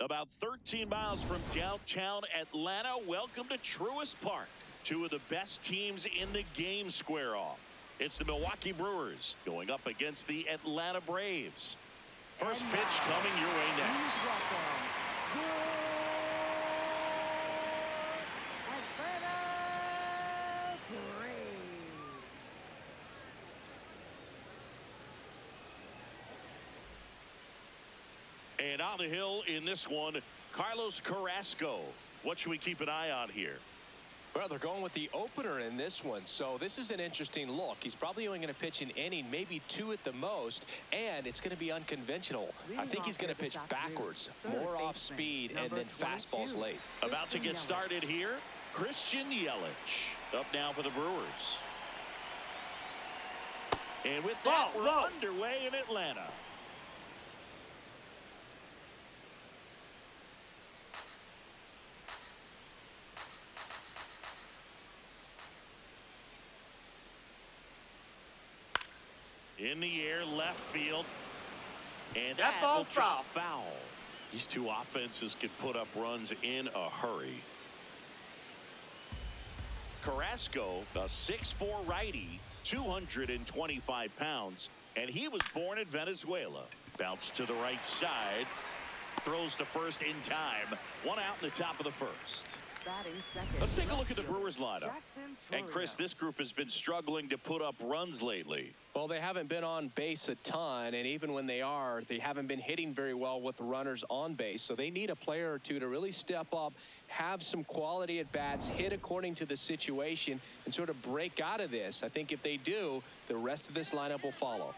About 13 miles from downtown Atlanta, welcome to Truist Park. Two of the best teams in the game square off. It's the Milwaukee Brewers going up against the Atlanta Braves. First pitch coming your way next. Atlanta Braves. And on the hill in this one, Carlos Carrasco. What should we keep an eye on here? Well, they're going with the opener in this one, so this is an interesting look. He's probably only going to pitch an inning, maybe two at the most, and it's going to be unconventional. I think he's going to pitch backwards, more off speed, and then fastballs late. About to get started here, Christian Yelich. Up now for the Brewers. And with that, we're underway in Atlanta. In the air, left field. And that will drop foul. These two offenses can put up runs in a hurry. Carrasco, a 6'4" righty, 225 pounds, and he was born in Venezuela. Bounce to the right side. Throws to first in time. One out in the top of the first. Let's take a look at the Brewers lineup. And Chris, this group has been struggling to put up runs lately. Well, they haven't been on base a ton, and even when they are, they haven't been hitting very well with runners on base. So they need a player or two to really step up, have some quality at bats, hit according to the situation, and sort of break out of this. I think if they do, the rest of this lineup will follow.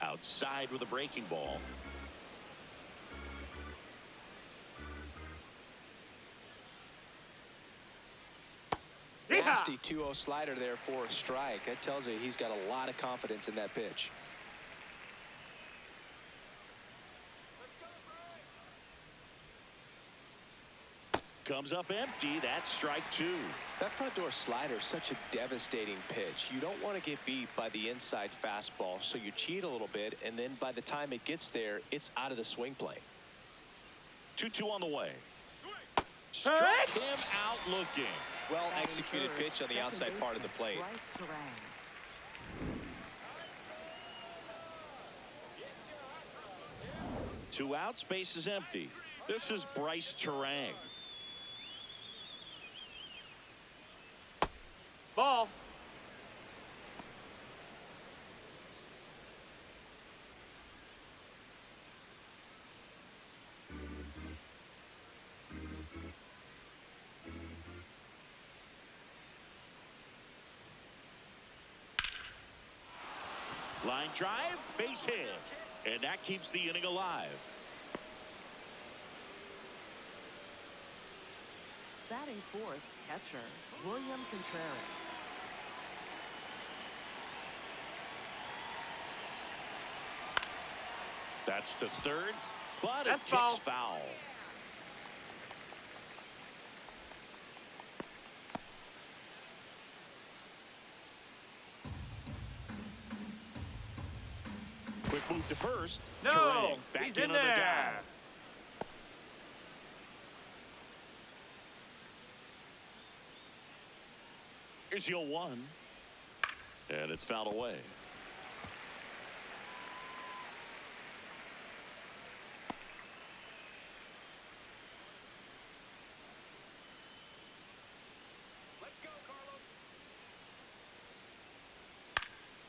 Outside with a breaking ball. Nasty 2-0 slider there for a strike. That tells you he's got a lot of confidence in that pitch. Comes up empty. That's strike two. That front door slider is such a devastating pitch. You don't want to get beat by the inside fastball, so you cheat a little bit, and then by the time it gets there, it's out of the swing plane. 2-2 on the way. Struck him out looking. Well executed pitch on the outside part of the plate. Two outs, base is empty. This is Bryce Terang. Ball. Line drive, base hit. And that keeps the inning alive. Batting fourth, catcher William Contreras. That's to third, but That's it kicks foul. Quick move to first. No, Terang back he's in in on the there. dive. Here's your one. And it's fouled away. Let's go, Carlos.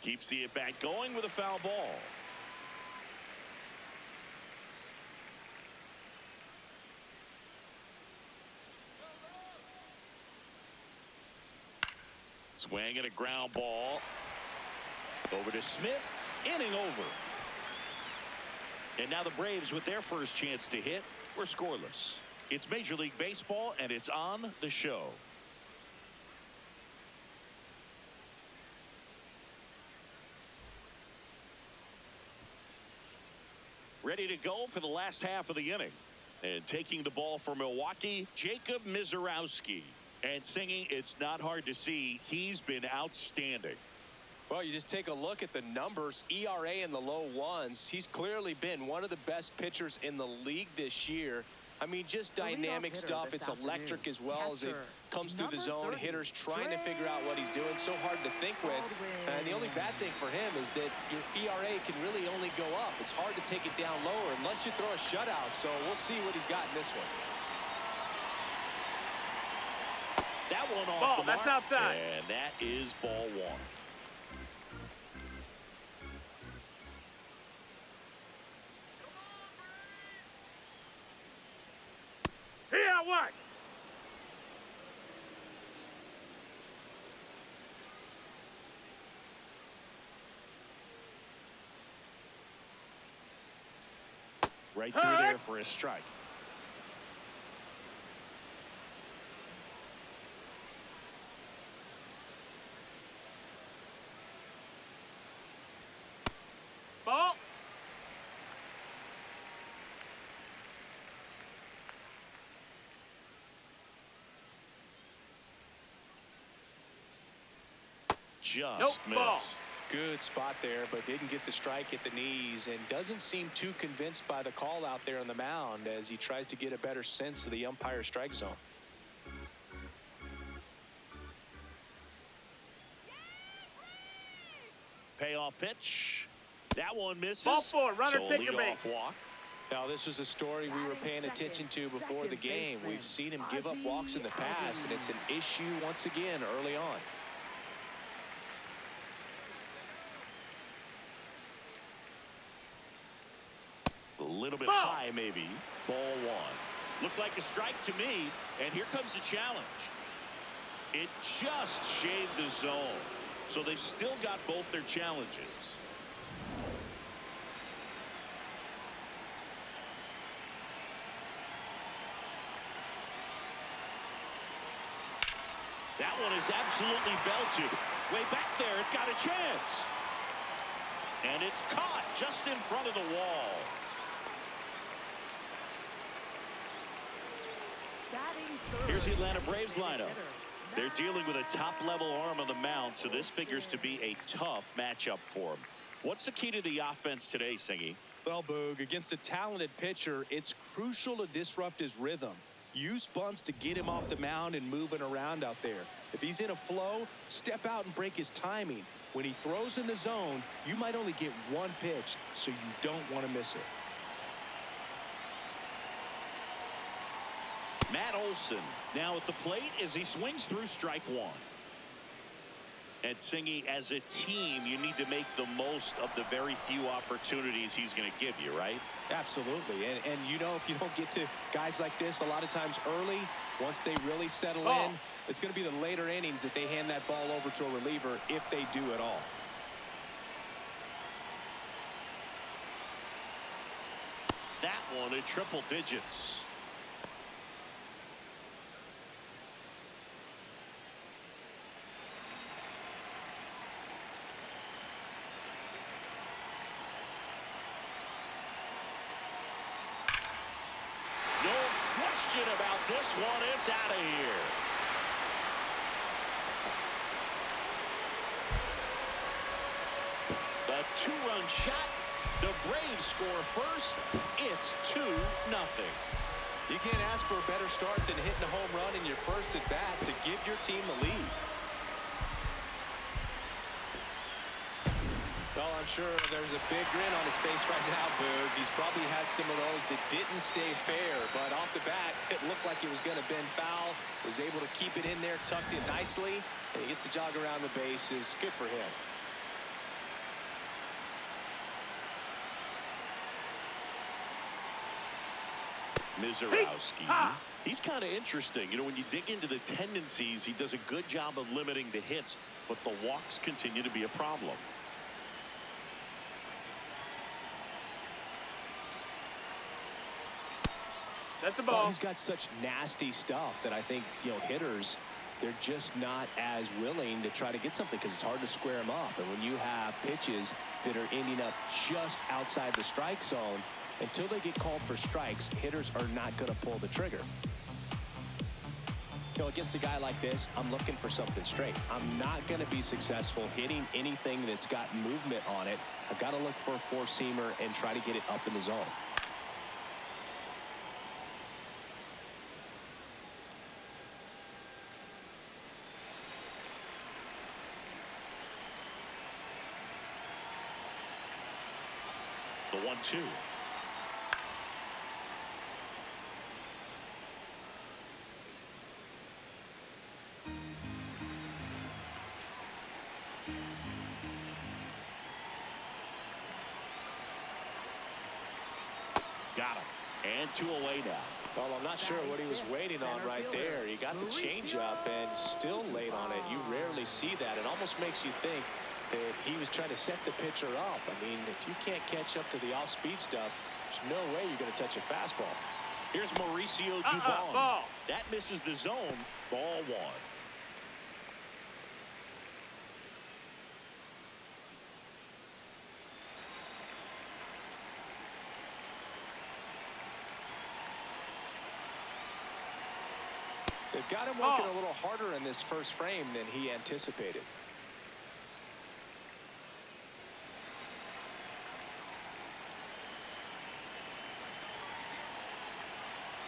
Keeps the at-bat going with a foul ball. Swing and a ground ball. Over to Smith. Inning over. And now the Braves, with their first chance to hit, were scoreless. It's Major League Baseball, and it's on the show. Ready to go for the last half of the inning. And taking the ball for Milwaukee, Jacob Mizorowski. And Singing, it's not hard to see he's been outstanding. Well, you just take a look at the numbers, ERA in the low ones. He's clearly been one of the best pitchers in the league this year. I mean, just dynamic stuff. It's electric as well as it comes through the zone. Hitters trying to figure out what he's doing. So hard to think with. And the only bad thing for him is that your ERA can really only go up. It's hard to take it down lower unless you throw a shutout. So we'll see what he's got in this one. That one off ball, the mark. that's outside. And that is ball one. Here, what? Right through there for a strike. Ball. Just missed. Ball. Good spot there, but didn't get the strike at the knees and doesn't seem too convinced by the call out there on the mound as he tries to get a better sense of the umpire's strike zone. Payoff pitch. That one misses. Ball four, runner so take your leadoff base. walk. Now, this was a story we were paying attention to before the game. We've seen him give up walks in the past, and it's an issue once again early on. A little bit high, maybe. Ball one. Looked like a strike to me, and here comes the challenge. It just shaved the zone, so they've still got both their challenges. That one is absolutely belted. Way back there, it's got a chance. And it's caught just in front of the wall. Here's the Atlanta Braves lineup. They're dealing with a top-level arm on the mound, so this figures to be a tough matchup for them. What's the key to the offense today, Singy? Well, Boog, against a talented pitcher, it's crucial to disrupt his rhythm. Use bunts to get him off the mound and moving around out there. If he's in a flow, step out and break his timing. When he throws in the zone, you might only get one pitch, so you don't want to miss it. Matt Olson now at the plate as he swings through strike one. And Singy, as a team, you need to make the most of the very few opportunities he's going to give you, right? Absolutely. And you know, if you don't get to guys like this a lot of times early, once they really settle in, it's going to be the later innings that they hand that ball over to a reliever if they do at all. That one in triple digits. About this one, it's out of here. The two-run shot. The Braves score first. It's 2-0. You can't ask for a better start than hitting a home run in your first at bat to give your team the lead. Well, I'm sure there's a big grin on his face right now, Boog. He's probably had some of those that didn't stay fair, but off the bat, it looked like it was going to bend foul. Was able to keep it in there, tucked it nicely, and he gets the jog around the bases. Good for him. Mizorowski. He's kind of interesting. You know, when you dig into the tendencies, he does a good job of limiting the hits, but the walks continue to be a problem. That's the ball. Well, he's got such nasty stuff that I think, you know, hitters, they're just not as willing to try to get something because it's hard to square them up. And when you have pitches that are ending up just outside the strike zone, Until they get called for strikes, hitters are not going to pull the trigger. Against a guy like this, I'm looking for something straight. I'm not going to be successful hitting anything that's got movement on it. I've got to look for a four-seamer and try to get it up in the zone. The 1-2. Got him. And 2 away now. Well, I'm not sure what he was waiting on right there. He got the changeup and still late on it. You rarely see that. It almost makes you think that he was trying to set the pitcher up. I mean, if you can't catch up to the off-speed stuff, there's no way you're going to touch a fastball. Here's Mauricio Dubon. Ball. That misses the zone. Ball 1. They've got him working a little harder in this first frame than he anticipated.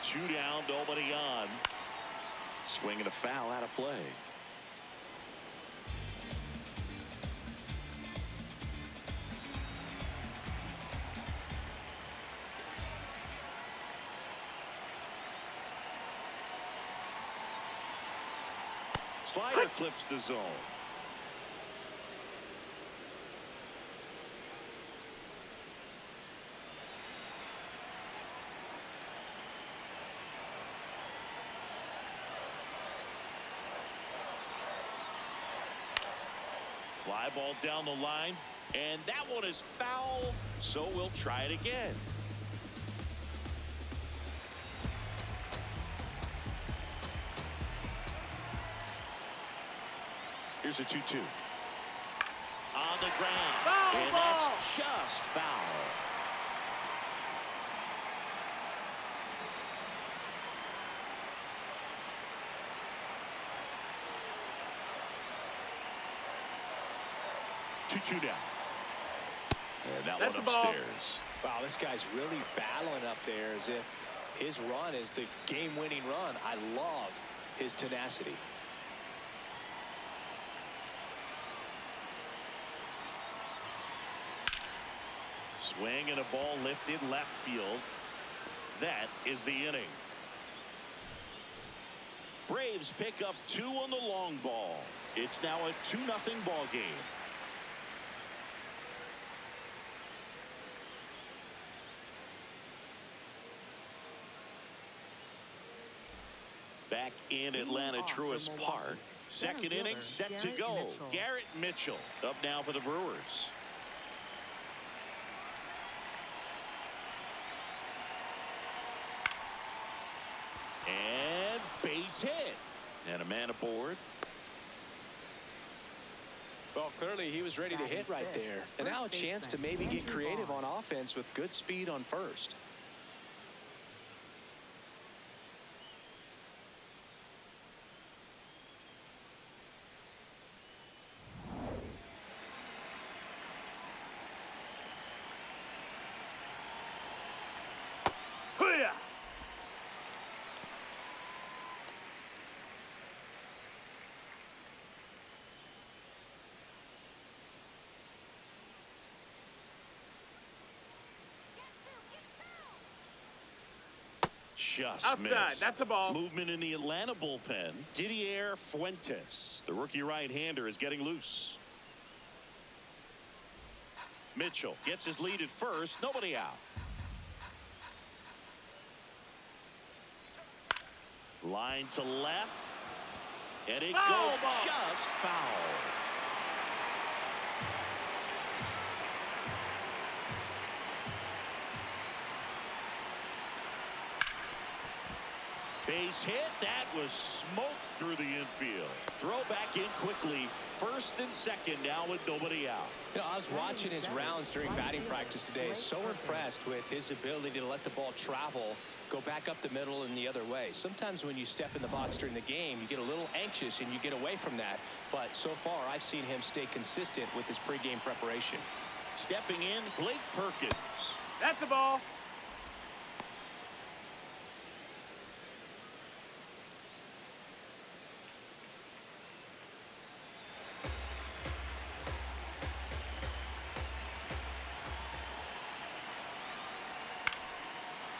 2 down, nobody on. Swing and a foul out of play. Slider clips the zone. Fly ball down the line, and that one is foul, so we'll try it again. Here's a 2-2. On the ground. Foul And ball. that's just foul. Two down. And that That's one the ball. upstairs. Wow, this guy's really battling up there as if his run is the game-winning run. I love his tenacity. Swing and a ball lifted left field. That is the inning. Braves pick up 2 on the long ball. It's now a 2-0 ball game. Back in Atlanta Truist Park. Second inning set to go. Garrett Mitchell up now for the Brewers. And base hit. And a man aboard. Well, clearly he was ready to hit right there. And now a chance to maybe get creative on offense with good speed on first. Hoo-yah. Just Outside. missed. That's a ball. Movement in the Atlanta bullpen. Didier Fuentes, the rookie right-hander, is getting loose. Mitchell gets his lead at first. Nobody out. Line to left. And it Foul goes ball. just foul. Base hit. That was smoked through the infield. Throw back in quickly. First and second now with nobody out. You know, I was watching his rounds during batting practice today. So impressed with his ability to let the ball travel, go back up the middle and the other way. Sometimes when you step in the box during the game, you get a little anxious and you get away from that. But so far, I've seen him stay consistent with his pregame preparation. Stepping in, Blake Perkins. That's the ball.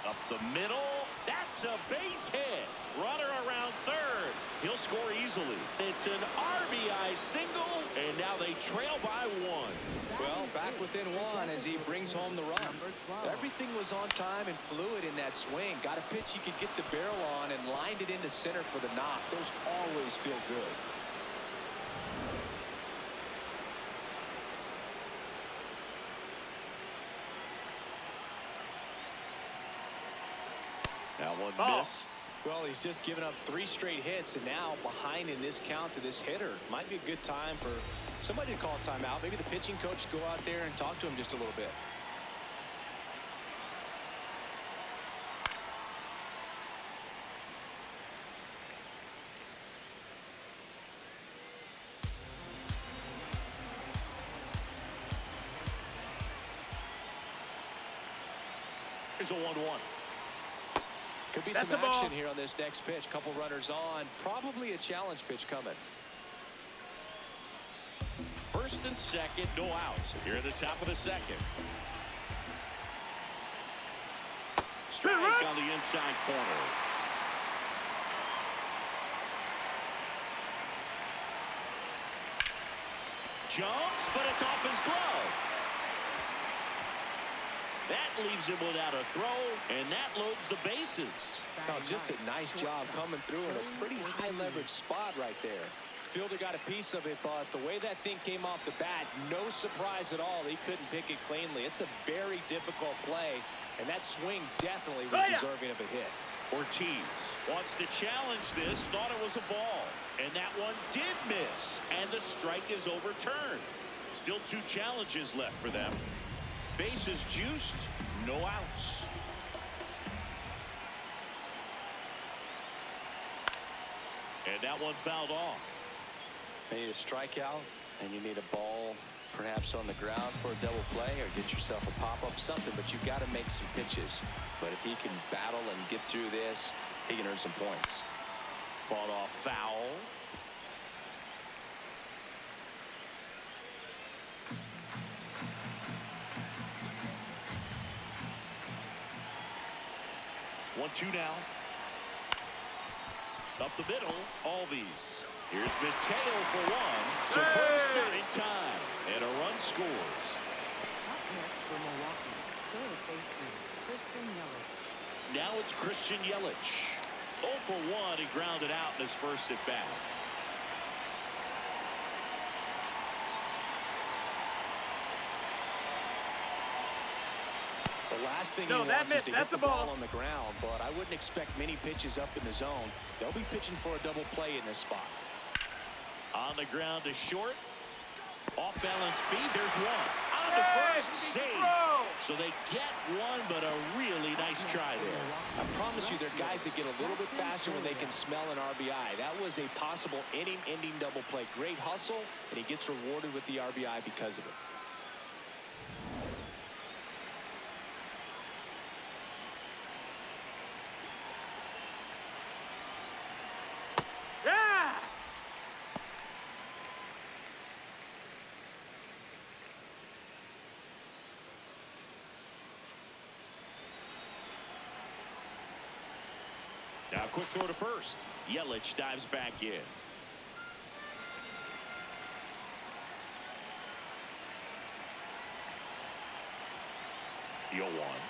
Up the middle. That's a base hit. Runner around third. He'll score easily. It's an RBI single, and now they trail by one. Well, back within one as he brings home the run. Everything was on time and fluid in that swing. Got a pitch he could get the barrel on and lined it into center for the knock. Those always feel good. That one Ball. missed. Well, he's just given up 3 straight hits, and now behind in this count to this hitter. Might be a good time for somebody to call timeout. Maybe the pitching coach go out there and talk to him just a little bit. Here's a 1-1. Could be That's some the ball. action here on this next pitch. Couple runners on. Probably a challenge pitch coming. First and second, no outs. Here at the top of the second. Strike on the inside corner. Jumps, but it's off his glove. That leaves him without a throw, and that loads the bases. Oh, just a nice job coming through in a pretty high leverage spot right there. Fielder got a piece of it, but the way that thing came off the bat, no surprise at all. He couldn't pick it cleanly. It's a very difficult play, and that swing definitely was deserving of a hit. Ortiz wants to challenge this, thought it was a ball, and that one did miss, and the strike is overturned. Still 2 challenges left for them. Bases juiced, no outs. And that one fouled off. You need a strikeout, and you need a ball perhaps on the ground for a double play, or get yourself a pop-up, something, but you've got to make some pitches. But if he can battle and get through this, he can earn some points. Fought off foul. One-two now. Up the middle, Albies. Here's Mateo for one. To first, not in time. And a run scores. Up next for Milwaukee, third baseman Christian Yelich. Now it's Christian Yelich. 0 for 1. He grounded out in his first at bat. The last thing No, he that wants is missed. to That's hit the the ball ball. on the ground, but I wouldn't expect many pitches up in the zone. They'll be pitching for a double play in this spot. On the ground to short. Off balance feed. There's one. On the Hey, first he save. throw. So they get one, but a really nice try there. I promise you, there are guys that get a little bit faster when they can smell an RBI. That was a possible inning-ending double play. Great hustle, and he gets rewarded with the RBI because of it. Yeah. Now quick throw to first. Yelich dives back in. Yo one.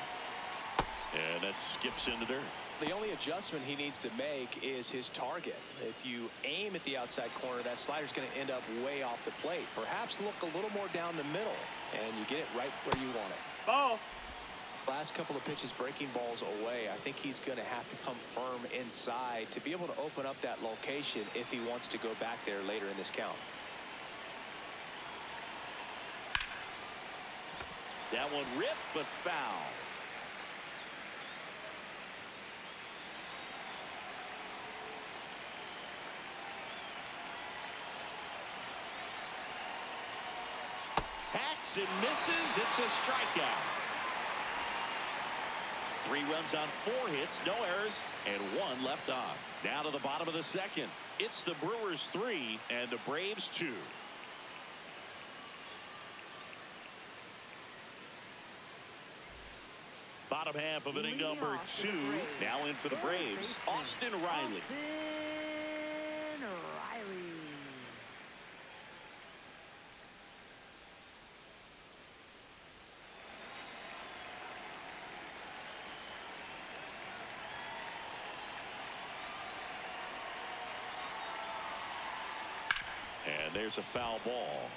And that skips into dirt. The only adjustment he needs to make is his target. If you aim at the outside corner, that slider's going to end up way off the plate. Perhaps look a little more down the middle, and you get it right where you want it. Ball. Last couple of pitches breaking balls away. I think he's going to have to come firm inside to be able to open up that location if he wants to go back there later in this count. That one ripped but foul. Hacks and misses. It's a strikeout. 3 runs on 4 hits, no errors, and 1 left on. Now to the bottom of the second. It's the Brewers 3 and the Braves 2. Bottom half of inning number 2. Now in for the Braves, Austin Riley. And there's a foul ball.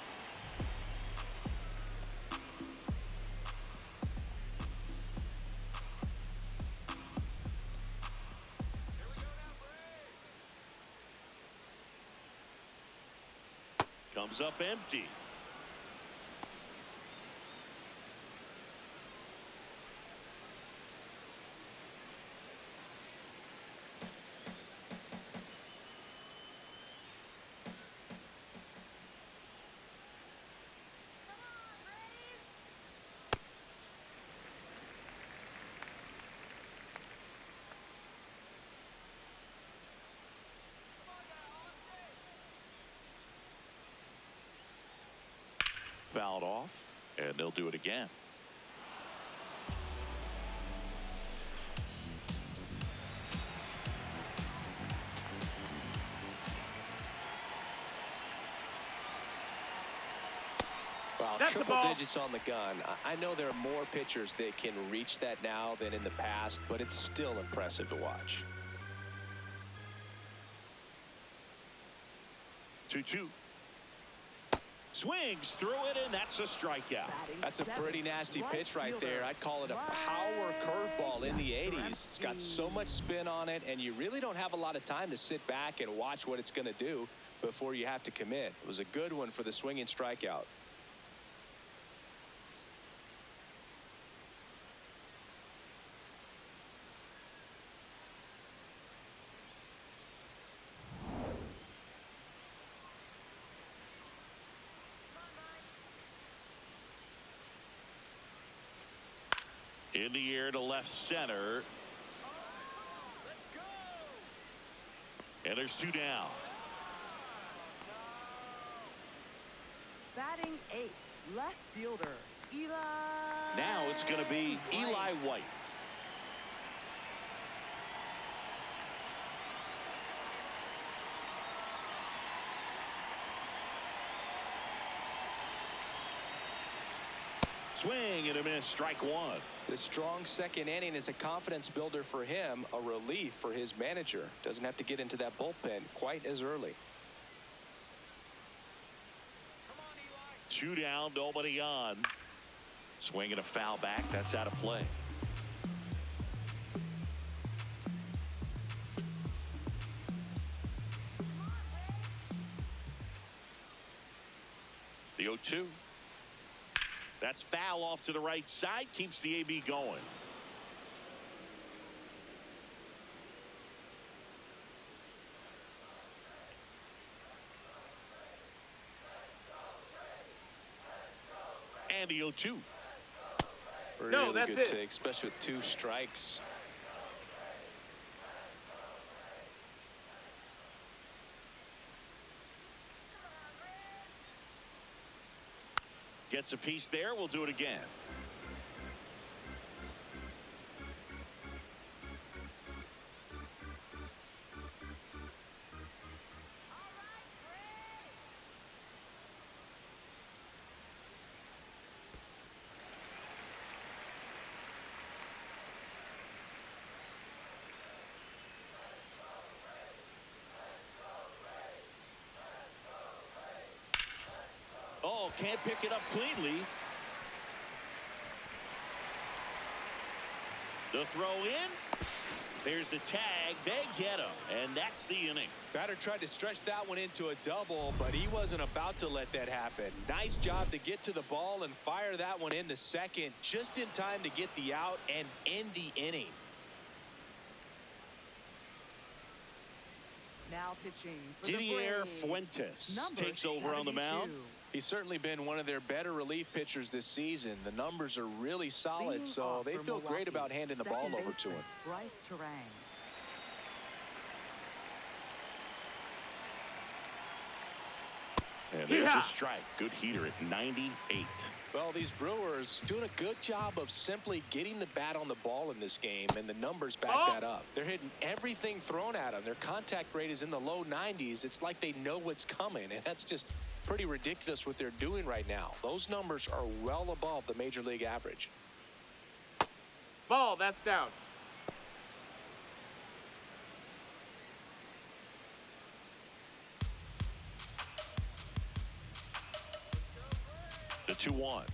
Comes up empty. Fouled off, and they'll do it again. Wow, That's the triple ball. digits on the gun. I know there are more pitchers that can reach that now than in the past, but it's still impressive to watch. 2-2. Swings through it, and that's a strikeout. That's a pretty nasty pitch right there. I'd call it a power curveball in the 80s. It's got so much spin on it, and you really don't have a lot of time to sit back and watch what it's going to do before you have to commit. It was a good one for the swinging strikeout. In the air to left center. And there's 2 down. Batting 8, left fielder, Eli. Now it's going to be Eli White. Swing and a miss, strike 1. The strong second inning is a confidence builder for him, a relief for his manager. Doesn't have to get into that bullpen quite as early. 2 down, nobody on. Swing and a foul back. That's out of play. The 0-2. That's foul off to the right side. Keeps the AB going. And the 0-2. Really that's good it. take, especially with 2 strikes. Gets a piece there. We'll do it again. Oh, can't pick it up cleanly. The throw in. There's the tag. They get him. And that's the inning. Batter tried to stretch that one into a double, but he wasn't about to let that happen. Nice job to get to the ball and fire that one into second just in time to get the out and end the inning. Now pitching for the Didier Braves, Fuentes number takes over on the mound. 72. He's certainly been one of their better relief pitchers this season. The numbers are really solid, Leading so off they for feel great Milwaukee, about handing the ball second over to baseman, him. Bryce Terang. And there's Yeah. a strike. Good heater at 98. Well, these Brewers doing a good job of simply getting the bat on the ball in this game, and the numbers back that up. They're hitting everything thrown at them. Their contact rate is in the low 90s. It's like they know what's coming, and that's just pretty ridiculous what they're doing right now. Those numbers are well above the major league average. Ball, that's down. The 2-1.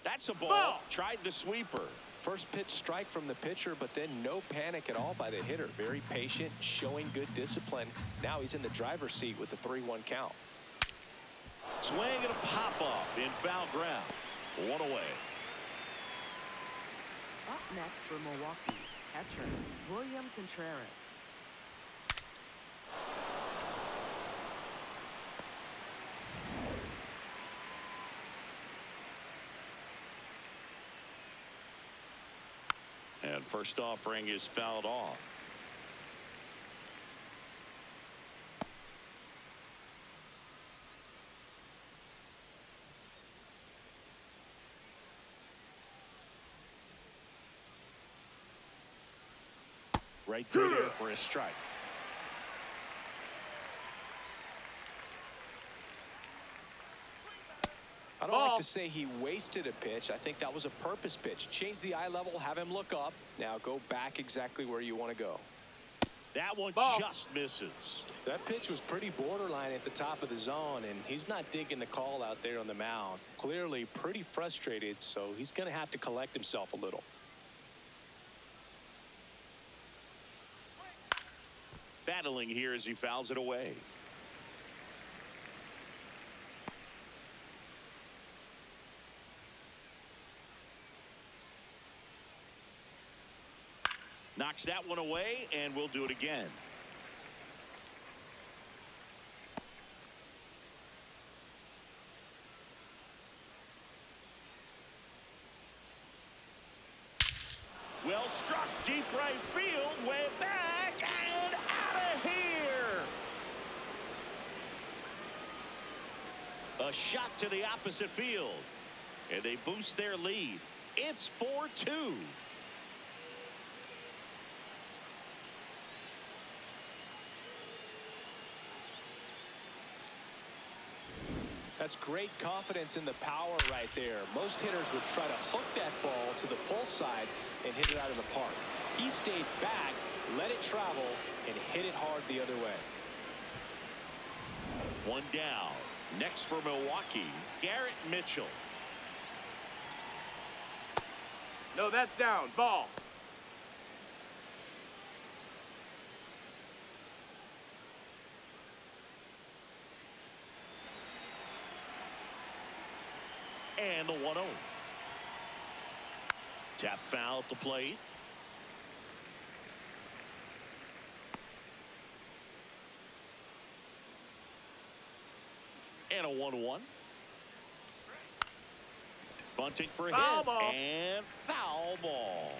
That's a ball. Ball. Tried the sweeper. First pitch strike from the pitcher, but then no panic at all by the hitter. Very patient, showing good discipline. Now he's in the driver's seat with the 3-1 count. Swing and a pop-up in foul ground. One away. Up next for Milwaukee, catcher William Contreras. And first offering is fouled off. Right through there for a strike. I don't like to say he wasted a pitch. I think that was a purpose pitch. Change the eye level, have him look up. Now go back exactly where you want to go. That one Ball. just misses. That pitch was pretty borderline at the top of the zone, and he's not digging the call out there on the mound. Clearly pretty frustrated, so he's going to have to collect himself a little. Battling here as he fouls it away. Knocks that one away, and we'll do it again. Well struck, deep right field, way back, and out of here. A shot to the opposite field, and they boost their lead. It's 4-2. That's great confidence in the power right there. Most hitters would try to hook that ball to the pull side and hit it out of the park. He stayed back, let it travel, and hit it hard the other way. One down. Next for Milwaukee, Garrett Mitchell. No, that's down. Ball. And the 1-0. Tap foul at the plate. And a 1-1. Bunting for a Foul hit. ball. And foul ball.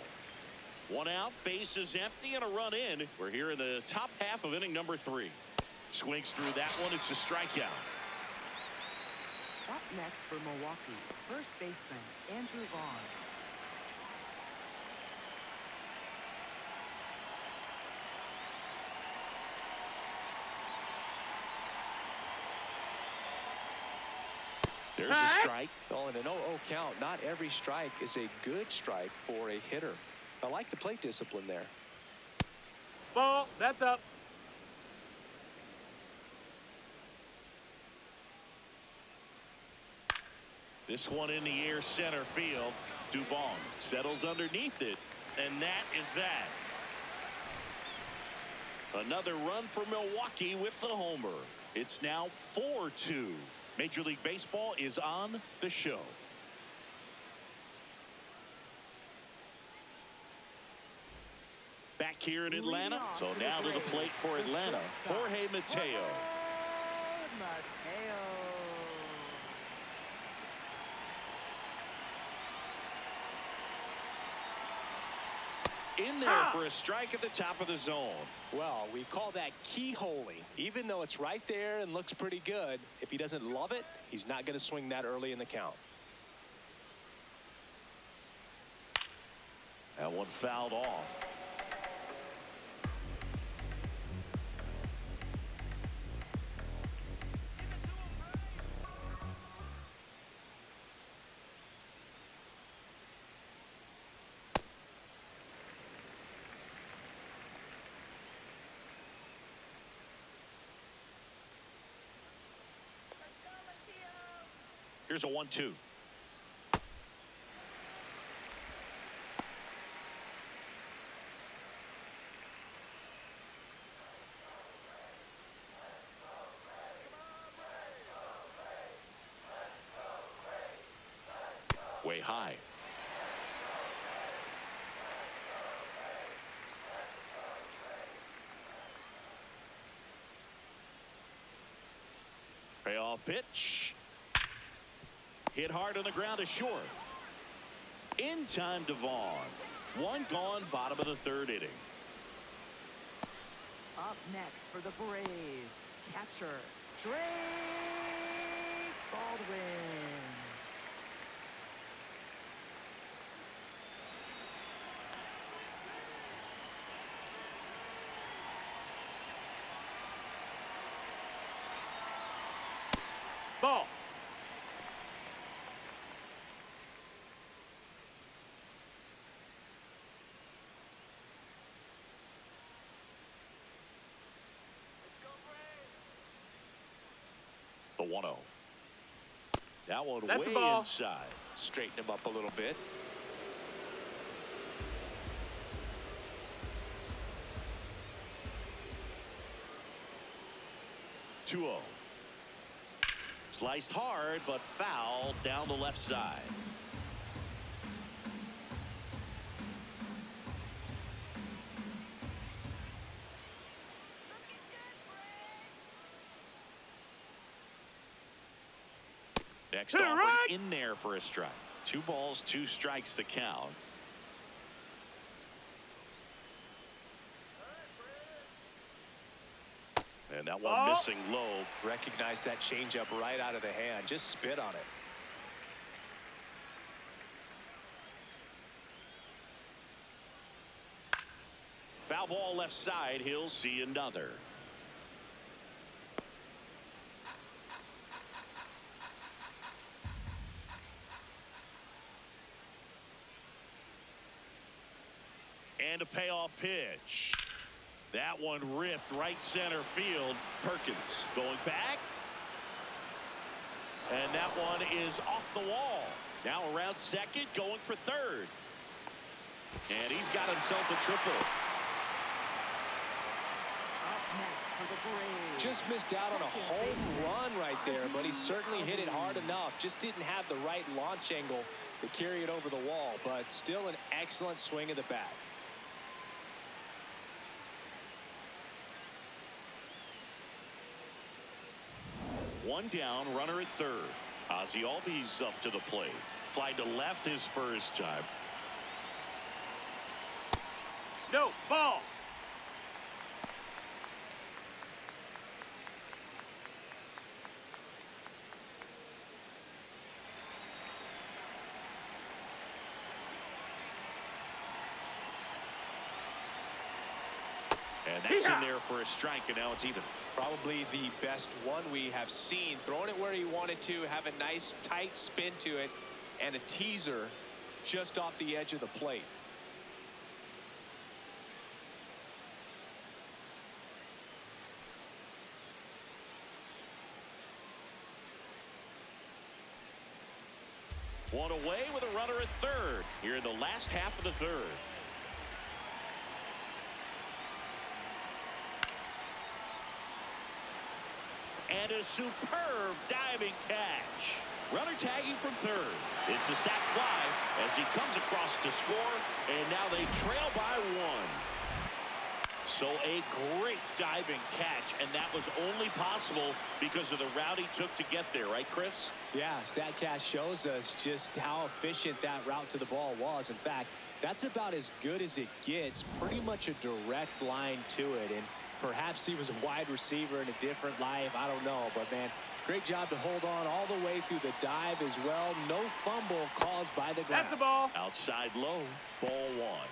One out, bases empty, and a run in. We're here in the top half of inning number 3. Swings through that one. It's a strikeout. Up next for Milwaukee, first baseman Andrew Vaughn. There's a strike. Well, in an 0-0 count, not every strike is a good strike for a hitter. I like the plate discipline there. Ball, that's up. This one in the air center field. Dubon settles underneath it, and that is that. Another run for Milwaukee with the homer. It's now 4-2. Major League Baseball is on the show. Back here in Atlanta. So now to the plate for Atlanta, Jorge Mateo. In there for a strike at the top of the zone. Well, we call that keyholing. Even though it's right there and looks pretty good, if he doesn't love it, he's not going to swing that early in the count. That one fouled off. Here's a 1-2. Way high. Payoff pitch. Hit hard on the ground to short. In time, Devon. One gone, bottom of the third inning. Up next for the Braves, catcher Drake Baldwin. Ball. The 1-0. That one That's way a ball. inside. Straighten him up a little bit. Two 2-0. Sliced hard, but foul down the left side. Next offering right. in there for a strike. 2 balls, 2 strikes the count. And that one missing low. Recognize that changeup right out of the hand. Just spit on it. Foul ball left side. He'll see another. And a payoff pitch. That one ripped right center field. Perkins going back. And that one is off the wall. Now around second, going for third. And he's got himself a triple. Up next for the Braves. Just missed out on a home run right there, but he certainly hit it hard enough. Just didn't have the right launch angle to carry it over the wall, but still an excellent swing of the bat. One down, runner at third. Ozzie Albies up to the plate. Fly to left his first time. No, ball. And that's in there for a strike, and now it's even. Probably the best one we have seen. Throwing it where he wanted to, have a nice tight spin to it, and a teaser just off the edge of the plate. One away with a runner at third here in the last half of the third. And a superb diving catch. Runner tagging from third. It's a sac fly as he comes across to score, and now they trail by one. So a great diving catch, and that was only possible because of the route he took to get there, right, Chris? Yeah, StatCast shows us just how efficient that route to the ball was. In fact, that's about as good as it gets, pretty much a direct line to it. And perhaps he was a wide receiver in a different life. I don't know. But, man, great job to hold on all the way through the dive as well. No fumble caused by the ground. That's the ball. Outside low, ball one.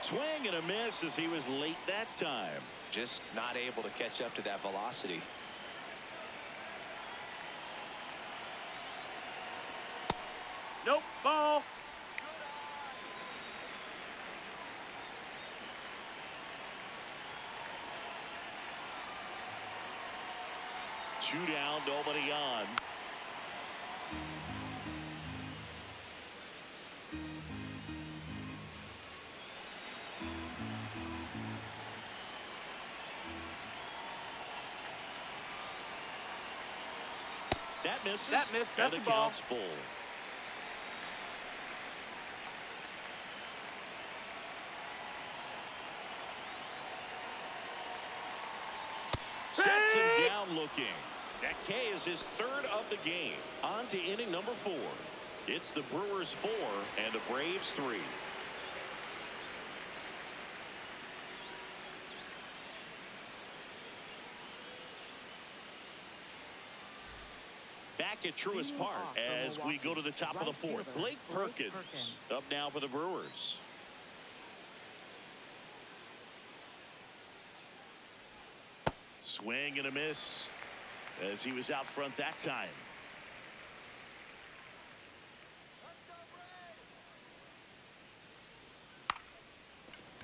Swing and a miss as he was late that time. Just not able to catch up to that velocity. Nope, ball. Two down, nobody on. That misses. That missed. And That's the the ball. count's full. Sets him down looking. That K is his third of the game. On to inning number 4. It's the Brewers 4 and the Braves 3. Back at Truist Park as we go to the top of the 4th. Blake Perkins up now for the Brewers. Swing and a miss as he was out front that time.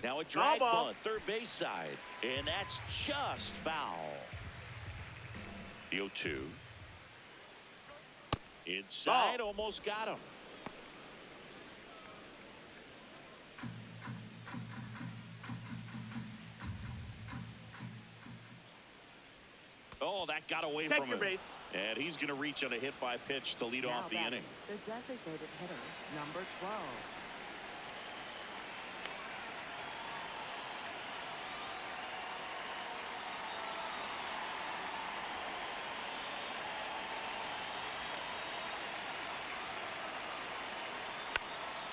Now a drag bunt, third base side, and that's just foul. The 0-2. Inside, almost got him. Oh, that got away from him. Base. And he's going to reach on a hit by pitch to lead off the inning. The designated hitter, number 12.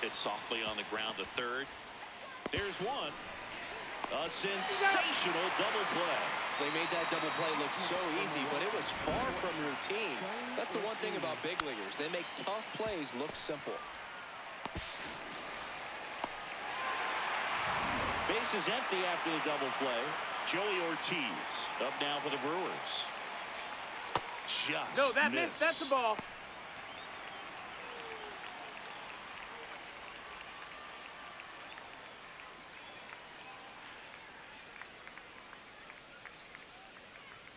Hit softly on the ground to third. There's one. A sensational double play. They made that double play look so easy, but it was far from routine. That's the one thing about big leaguers. They make tough plays look simple. Base is empty after the double play. Joey Ortiz up now for the Brewers. Just No, that missed. missed. That's the ball.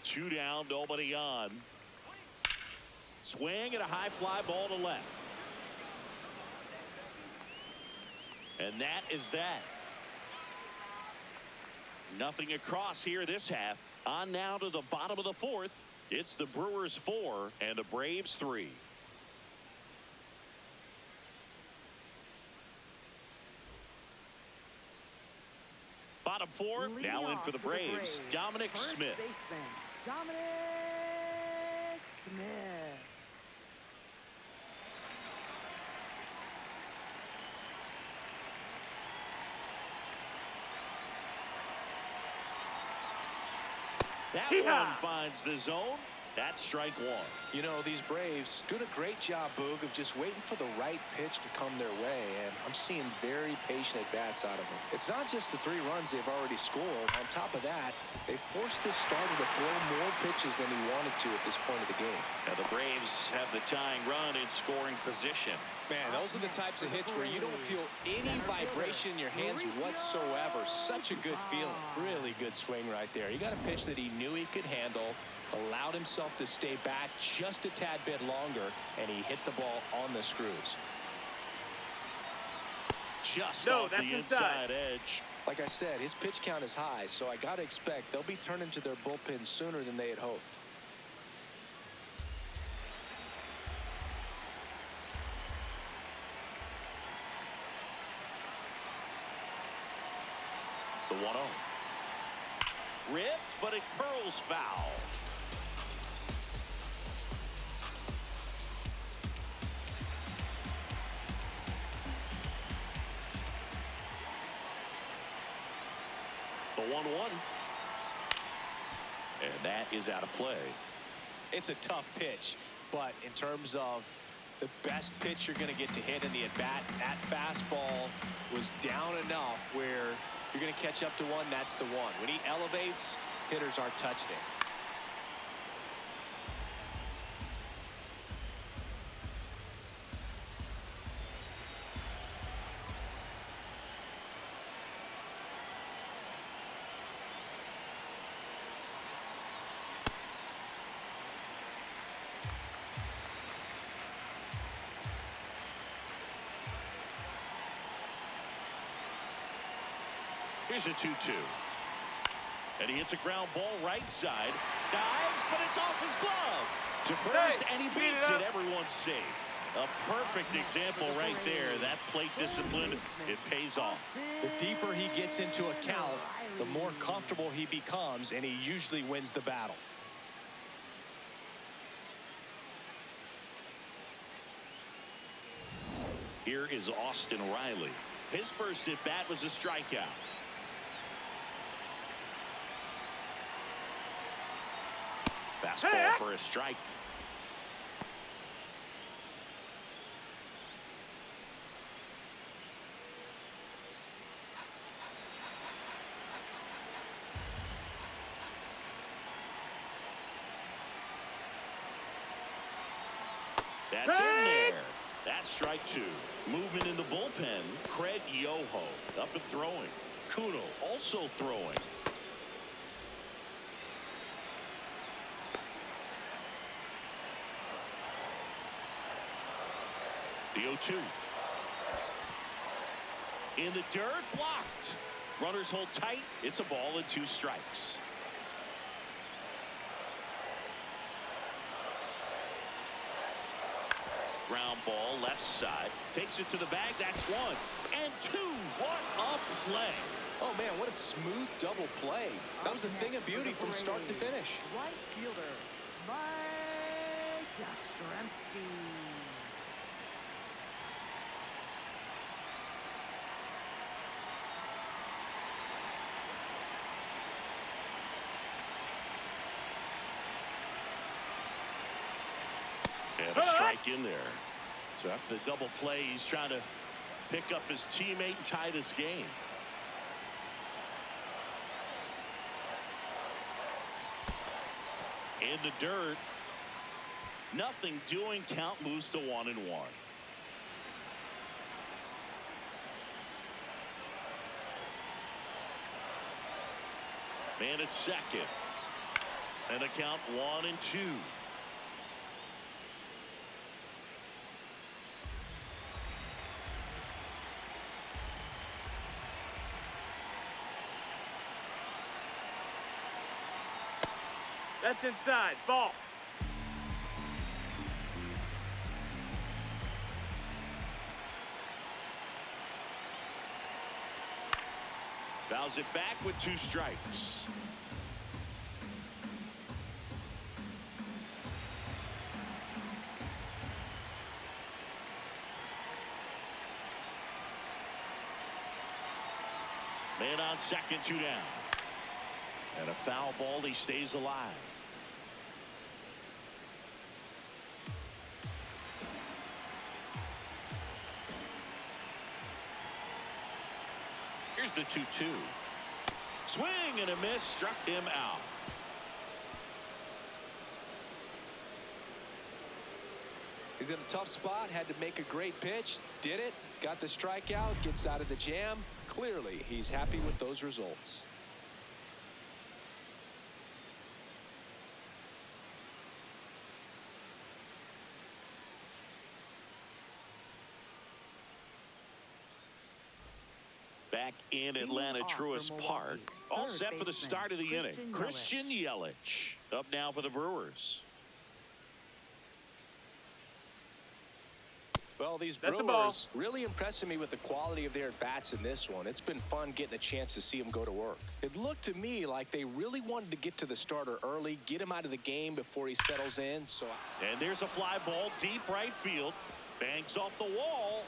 Two down, nobody on. Swing and a high fly ball to left. And that is that. Nothing across here this half. On now to the bottom of the 4th. It's the Brewers 4 and the Braves 3. Bottom 4 now in for the Braves. Dominic Smith. Baseman, Dominic Smith. That one finds the zone. That's strike one. You know, these Braves doing a great job, Boog, of just waiting for the right pitch to come their way, and I'm seeing very patient at-bats out of them. It's not just the 3 runs they've already scored. On top of that, they forced this starter to throw more pitches than he wanted to at this point of the game. Now the Braves have the tying run in scoring position. Man, those are the types of hits where you don't feel any vibration in your hands whatsoever. Such a good feeling. Really good swing right there. He got a pitch that he knew he could handle, allowed himself to stay back just a tad bit longer, and he hit the ball on the screws. Just off the inside edge. Like I said, his pitch count is high, so I got to expect they'll be turning to their bullpen sooner than they had hoped. The 1-0. Ripped, but it curls foul. The 1-1. And that is out of play. It's a tough pitch, but in terms of the best pitch you're going to get to hit in the at-bat, that fastball was down enough where you're going to catch up to one. That's the one. When he elevates, hitters aren't touching it. Here's a 2-2. And he hits a ground ball right side. Dives, but it's off his glove. To first, and he beats it. Everyone's safe. A perfect example right there. That plate discipline, it pays off. The deeper he gets into a count, the more comfortable he becomes, and he usually wins the battle. Here is Austin Riley. His first at-bat was a strikeout. Fastball for a strike. That's in there. That's strike 2. Movement in the bullpen. Craig Yoho up and throwing. Kuno also throwing. The 0-2. In the dirt, blocked. Runners hold tight. It's a ball and 2 strikes. Ground ball left side. Takes it to the bag. That's 1 and 2. What a play. Oh, man, what a smooth double play. That was a thing of beauty from start to finish. Right fielder, Mike Yastrzemski. And a strike in there. So after the double play, he's trying to pick up his teammate and tie this game. In the dirt. Nothing doing. Count moves to 1-1. Man at second. And a count 1-2. That's inside. Ball. Fouls it back with 2 strikes. Man on second, 2 down. And a foul ball. He stays alive. Here's the 2-2. Swing and a miss, struck him out. He's in a tough spot, had to make a great pitch, did it, got the strikeout, gets out of the jam. Clearly, he's happy with those results. Back in Atlanta Truist Park. All set for the start of the inning. Christian Yelich up now for the Brewers. Well, these Brewers really impressing me with the quality of their bats in this one. It's been fun getting a chance to see them go to work. It looked to me like they really wanted to get to the starter early, get him out of the game before he settles in. And there's a fly ball deep right field. Banks off the wall.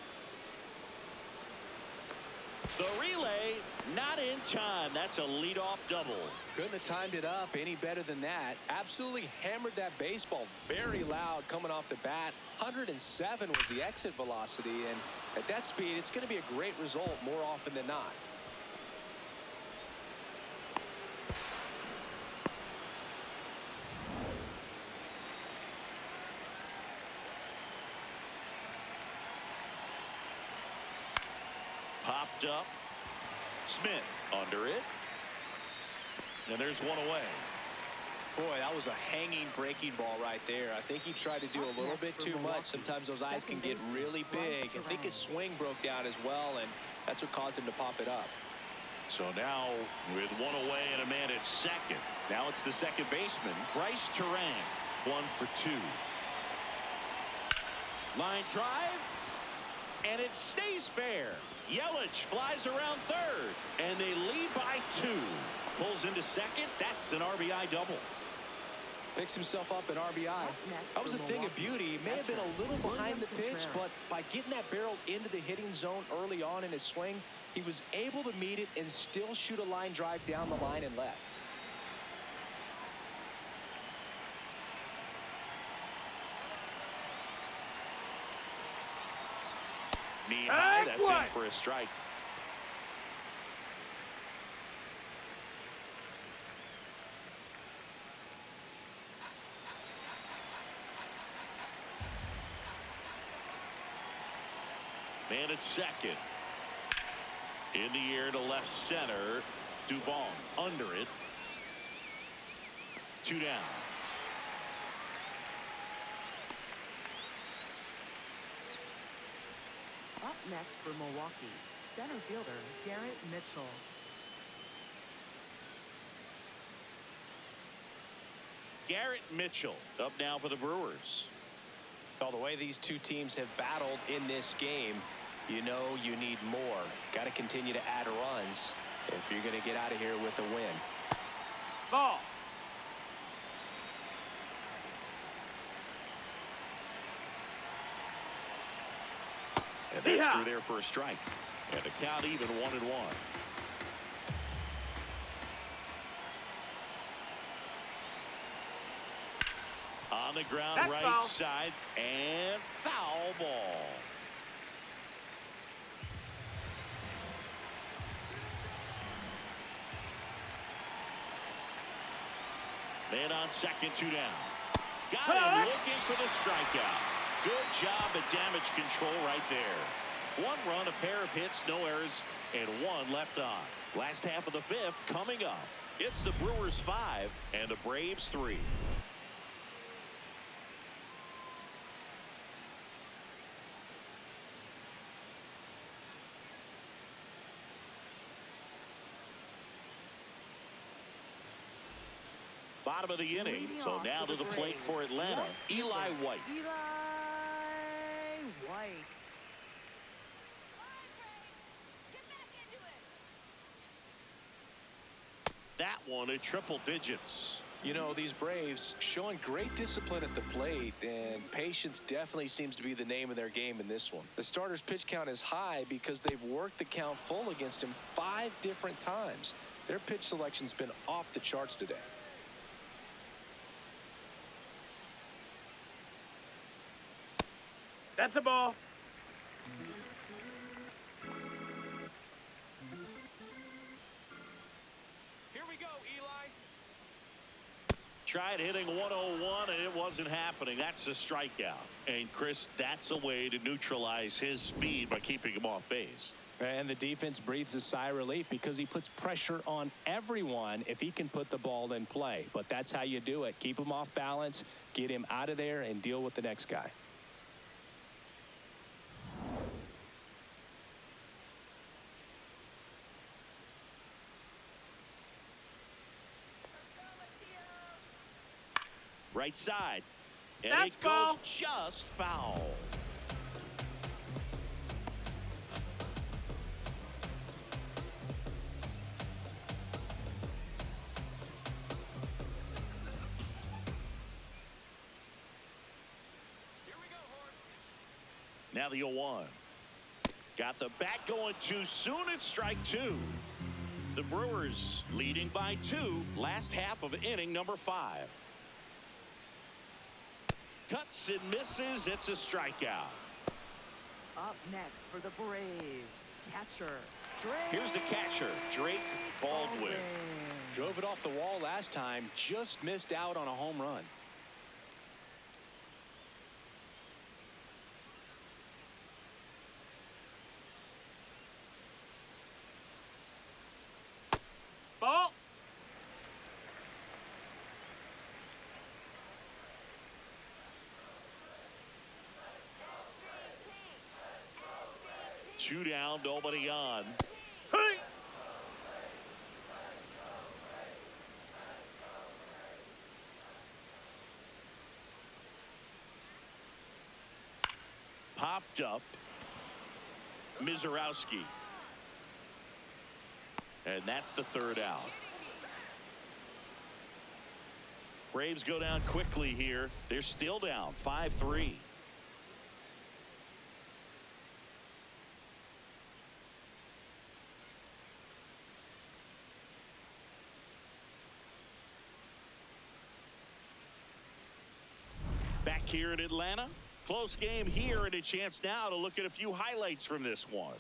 The relay not in time. That's a leadoff double. Couldn't have timed it up any better than that. Absolutely hammered that baseball very loud coming off the bat. 107 was the exit velocity, and at that speed it's going to be a great result more often than not. Popped up. Smith under it. And there's one away. Boy, that was a hanging breaking ball right there. I think he tried to do a little bit too much. Sometimes those eyes can get really big. I think his swing broke down as well, and that's what caused him to pop it up. So now with one away and a man at second. Now it's the second baseman, Bryce Terang. 1 for 2. Line drive. And it stays fair. Yelich flies around third. And they lead by 2. Pulls into second. That's an RBI double. Picks himself up an RBI. That was a thing of beauty. He may have been a little behind the pitch, but by getting that barrel into the hitting zone early on in his swing, he was able to meet it and still shoot a line drive down the line and left. Knee high, that's in for a strike. Man at second. In the air to left center. Dubon under it. 2 down. Up next for Milwaukee, center fielder Garrett Mitchell. Garrett Mitchell up now for the Brewers. Well, the way these two teams have battled in this game, you know you need more. Got to continue to add runs if you're going to get out of here with a win. Ball. And that's through there for a strike. And the count even 1-1. On the ground, that's right foul. side, and foul ball. Man on second, 2 down. Got him looking for the strikeout. Good job at damage control right there. 1 run, a pair of hits, no errors, and 1 left on. Last half of the 5th coming up. It's the Brewers 5 and the Braves 3. Bottom of the inning. So now to the plate for Atlanta, Eli White. Eli White. That one at triple digits. You know, these Braves showing great discipline at the plate, and patience definitely seems to be the name of their game in this one. The starter's pitch count is high because they've worked the count full against him 5 different times. Their pitch selection's been off the charts today. That's a ball. Tried hitting 101 and it wasn't happening. That's a strikeout. And Chris, that's a way to neutralize his speed by keeping him off base. And the defense breathes a sigh of relief because he puts pressure on everyone if he can put the ball in play. But that's how you do it. Keep him off balance, get him out of there, and deal with the next guy. Right side. And That's it goes foul. just foul. Now the 0-1. Got the bat going too soon. It's strike two. The Brewers leading by 2. Last half of inning number 5. Cuts and misses. It's a strikeout. Up next for the Braves, catcher Drake. Here's the catcher, Drake Baldwin. Drove it off the wall last time. Just missed out on a home run. Ball. Two down, nobody on. Hey. Popped up. Mizorowski. And that's the 3rd out. Braves go down quickly here. They're still down 5-3. Back here in Atlanta. Close game here and a chance now to look at a few highlights from this one.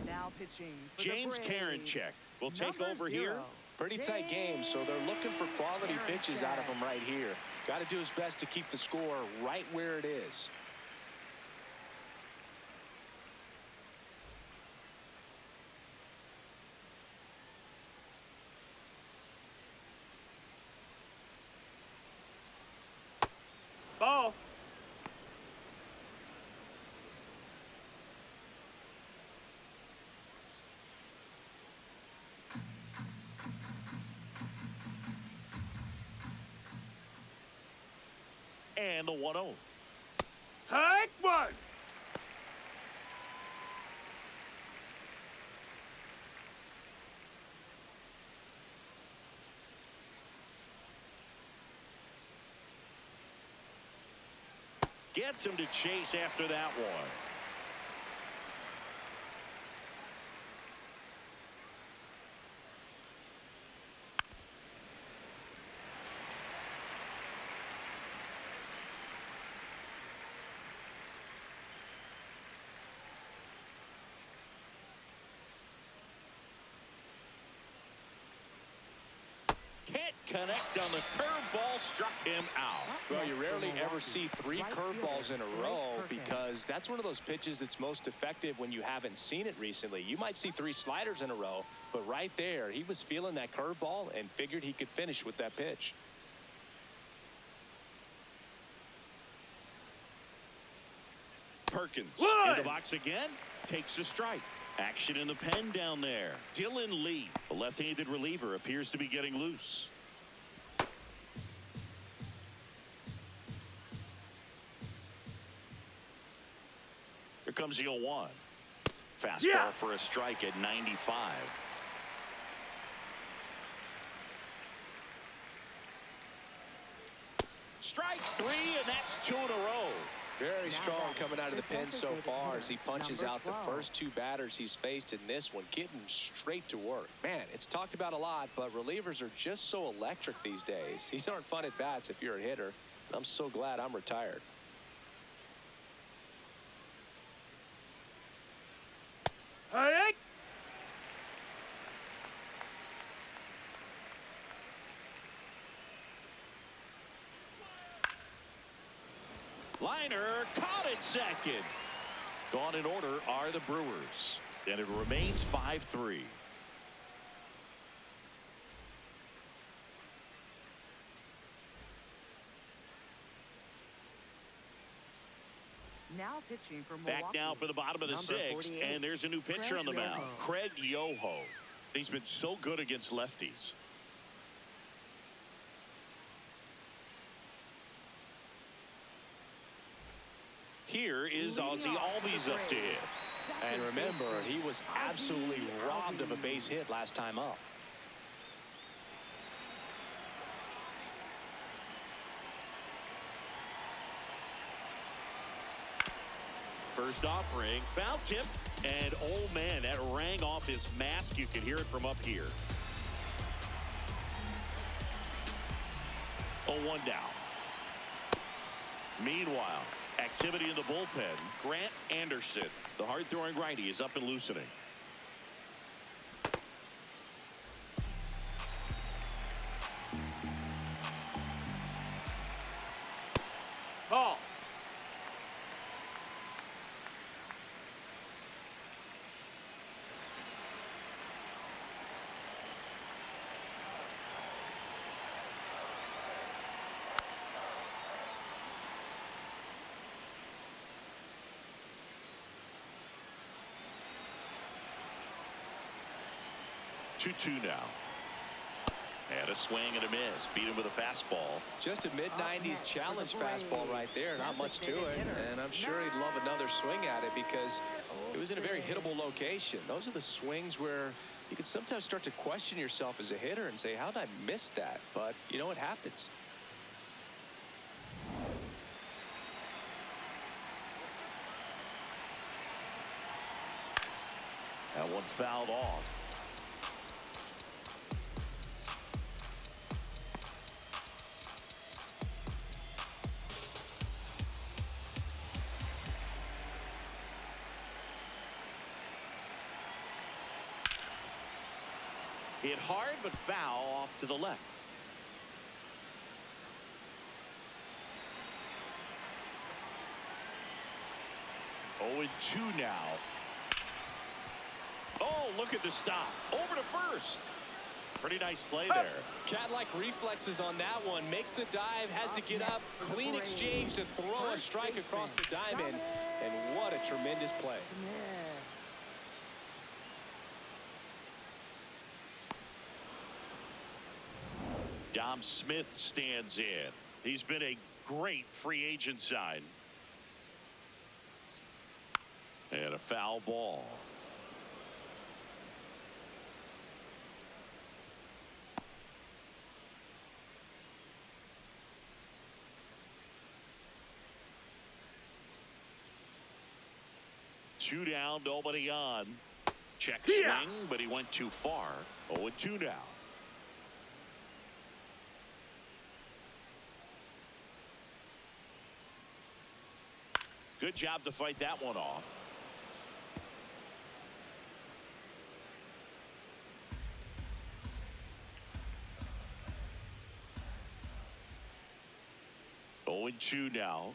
Now pitching for James the Braves, Karinchak will take number over 0. here. Pretty tight game, so they're looking for quality pitches out of him right here. Got to do his best to keep the score right where it is. Ball. And the 1-0. Hike one. Gets him to chase after that one. Can't connect on the curveball, struck him out. Well, you rarely ever see 3 curveballs in a row because that's one of those pitches that's most effective when you haven't seen it recently. You might see 3 sliders in a row, but right there, he was feeling that curveball and figured he could finish with that pitch. Perkins One. in the box again, takes a strike. Action in the pen down there. Dylan Lee, the left-handed reliever, appears to be getting loose. Here comes the 0-1. Fastball for a strike at 95. Strike 3, and that's 2 in a row. Very Now strong batting, coming out of the pen so designated far hitter, as he punches number out the 12. first two batters he's faced in this one, getting straight to work. Man, it's talked about a lot, but relievers are just so electric these days. These aren't fun at bats if you're a hitter. I'm so glad I'm retired. Hey! Liner caught it second. Gone in order are the Brewers, and it remains 5-3. Now pitching for Back Milwaukee. now for the bottom of the Number sixth, 48, and there's a new pitcher Craig on the mound. Yoho. Craig Yoho. He's been so good against lefties. Here is Ozzie Albies up to hit. And remember, he was absolutely robbed of a base hit last time up. First offering, foul tip, and oh man, that rang off his mask. You can hear it from up here. 0-1 down. Meanwhile, activity in the bullpen. Grant Anderson, the hard-throwing righty, is up and loosening. Ball. Two now. And a swing and a miss. Beat him with a fastball. Just a mid-90s challenge fastball right there. Not much to it. And I'm sure he'd love another swing at it because it was in a very hittable location. Those are the swings where you can sometimes start to question yourself as a hitter and say, how did I miss that? But, you know, it happens. That one fouled off. Hit hard, but foul off to the left. Oh, and 2 now. Oh, look at the stop. Over to first. Pretty nice play there. Cat-like reflexes on that one. Makes the dive, has to get up. Clean exchange to throw a strike across the diamond. And what a tremendous play. Dom Smith stands in. He's been a great free agent sign. And a foul ball. Two down, nobody on. Check swing, but he went too far. 0-2 now. Good job to fight that one off. Oh, and 2 now.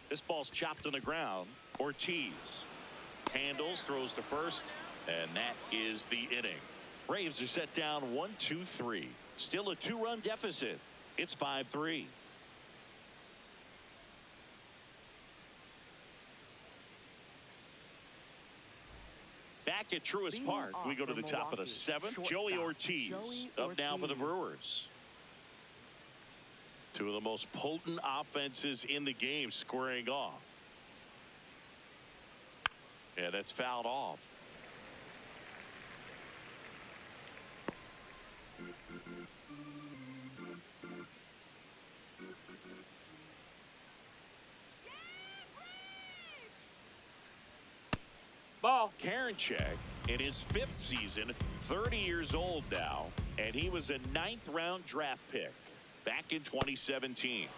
This ball's chopped on the ground. Ortiz handles, throws to first, and that is the inning. Braves are set down 1-2-3. Still a 2-run deficit. It's 5-3. Back at Truist Park, we go to the top of the 7th. Joey Ortiz up now for the Brewers. Two of the most potent offenses in the game squaring off. Yeah, that's fouled off. Ball. Karinchak in his 5th season, 30 years old now, and he was a 9th-round draft pick back in 2017.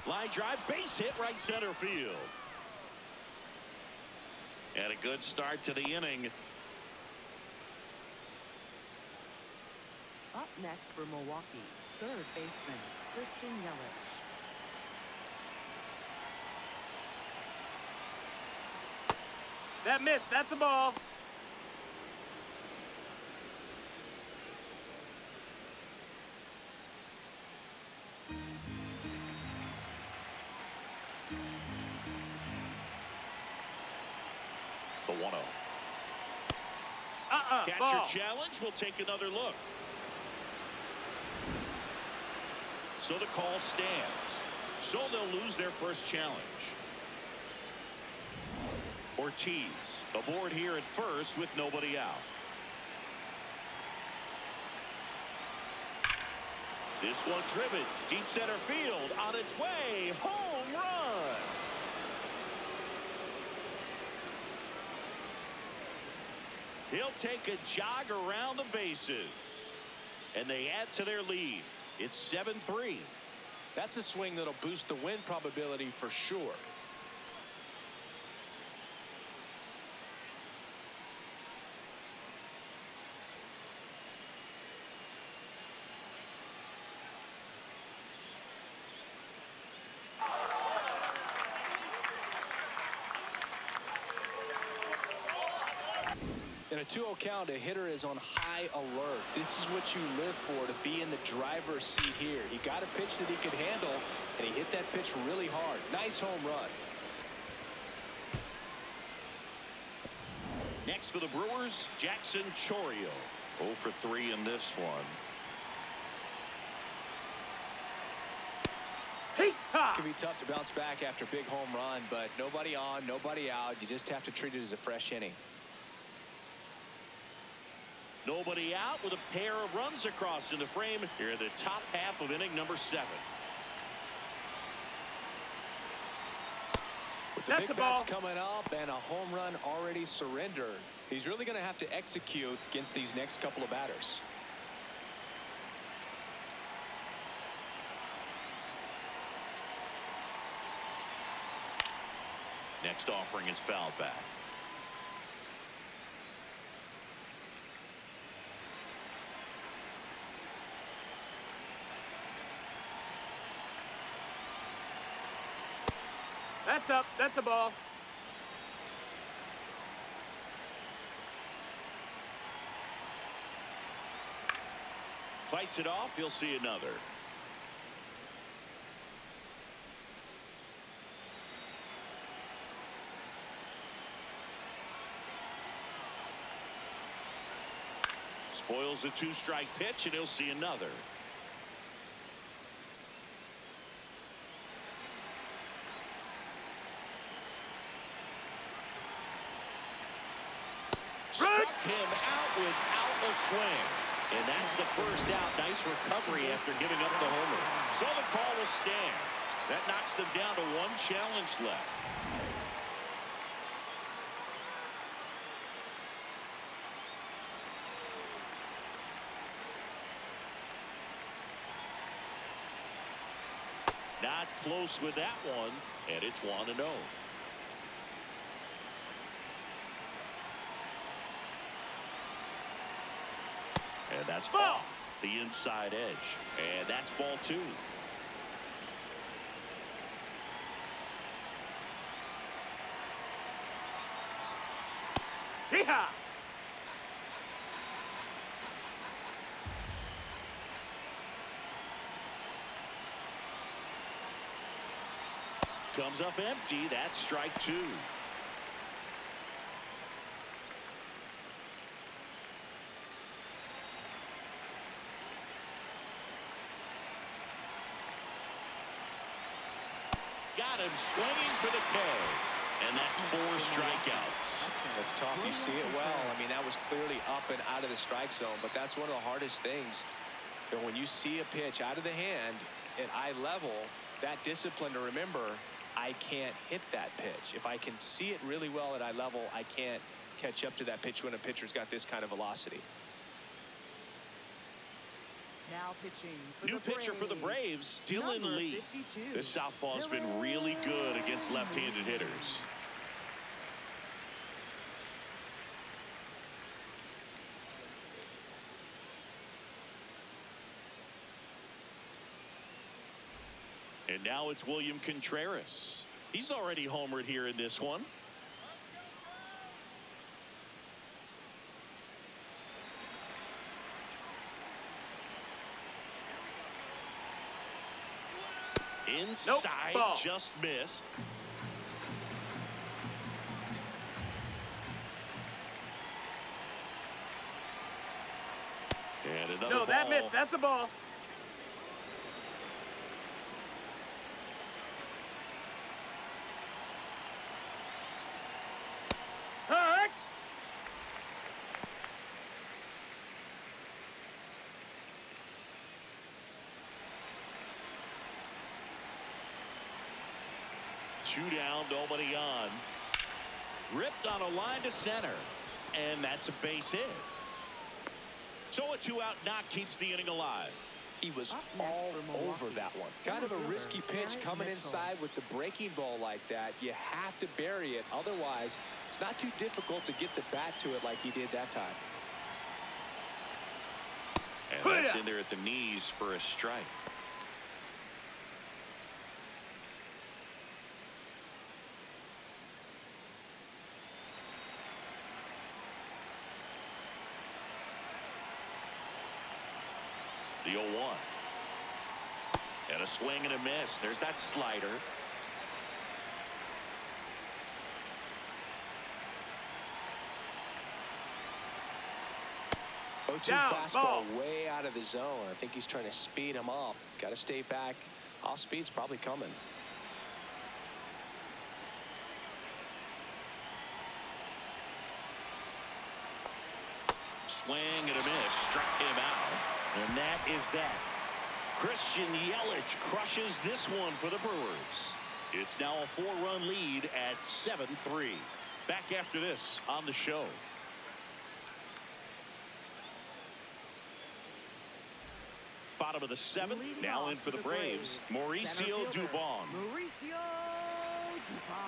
Line drive, base hit, right center field. And a good start to the inning. Up next for Milwaukee, third baseman Christian Yelich. That missed. That's a ball. The 1-0. Catcher Ball. challenge. We'll take another look. So the call stands. So they'll lose their first challenge. Ortiz aboard here at first with nobody out. This one driven deep center field on its way. Home run. He'll take a jog around the bases. And they add to their lead. It's 7-3. That's a swing that'll boost the win probability for sure. In a 2-0 count, a hitter is on high alert. This is what you live for, to be in the driver's seat here. He got a pitch that he could handle, and he hit that pitch really hard. Nice home run. Next for the Brewers, Jackson Chourio. 0 for 3 in this one. It can be tough to bounce back after a big home run, but nobody on, nobody out. You just have to treat it as a fresh inning. Nobody out with a pair of runs across in the frame here in the top half of inning number 7. With the big bats coming up and a home run already surrendered, he's really going to have to execute against these next couple of batters. Next offering is fouled back. That's up. That's a ball. Fights it off. You'll see another. Spoils the 2-strike pitch, and he'll see another. Struck him out without a swing. And that's the first out. Nice recovery after giving up the homer. So the call will stand. That knocks them down to 1 challenge left. Not close with that one, and it's 1-0. And that's off the inside edge. And that's ball 2. Hee-haw! Comes up empty. That's strike 2. him swinging for the K. And that's 4 strikeouts. That's tough. You see it well. I mean, that was clearly up and out of the strike zone, but that's one of the hardest things. You know, when you see a pitch out of the hand at eye level, that discipline to remember, I can't hit that pitch. If I can see it really well at eye level, I can't catch up to that pitch when a pitcher's got this kind of velocity. Now pitching for New the pitcher for the Braves, Dylan Number Lee. 52. This southpaw's been really good against left-handed hitters. And now it's William Contreras. He's already homered here in this one. Inside, Ball. just missed. And another No, ball. that missed. That's a ball. Hurt. Two down, nobody on. Ripped on a line to center. And that's a base hit. So a 2-out knock keeps the inning alive. He was Up next all for Milwaukee, over that one. Kind of a risky pitch coming inside with the breaking ball like that. You have to bury it. Otherwise, it's not too difficult to get the bat to it like he did that time. And that's in there at the knees for a strike. The 0-1. And a swing and a miss. There's that slider. O2 Down, fastball ball. way out of the zone. I think he's trying to speed him up. Got to stay back. Off speed's probably coming. Swing and a miss. Struck him out. And that is that. Christian Yelich crushes this one for the Brewers. It's now a 4-run lead at 7-3. Back after this on the show. Bottom of the 7th. Leading Now off in for the the Braves. Center Mauricio fielder, Dubon. Mauricio Dubon.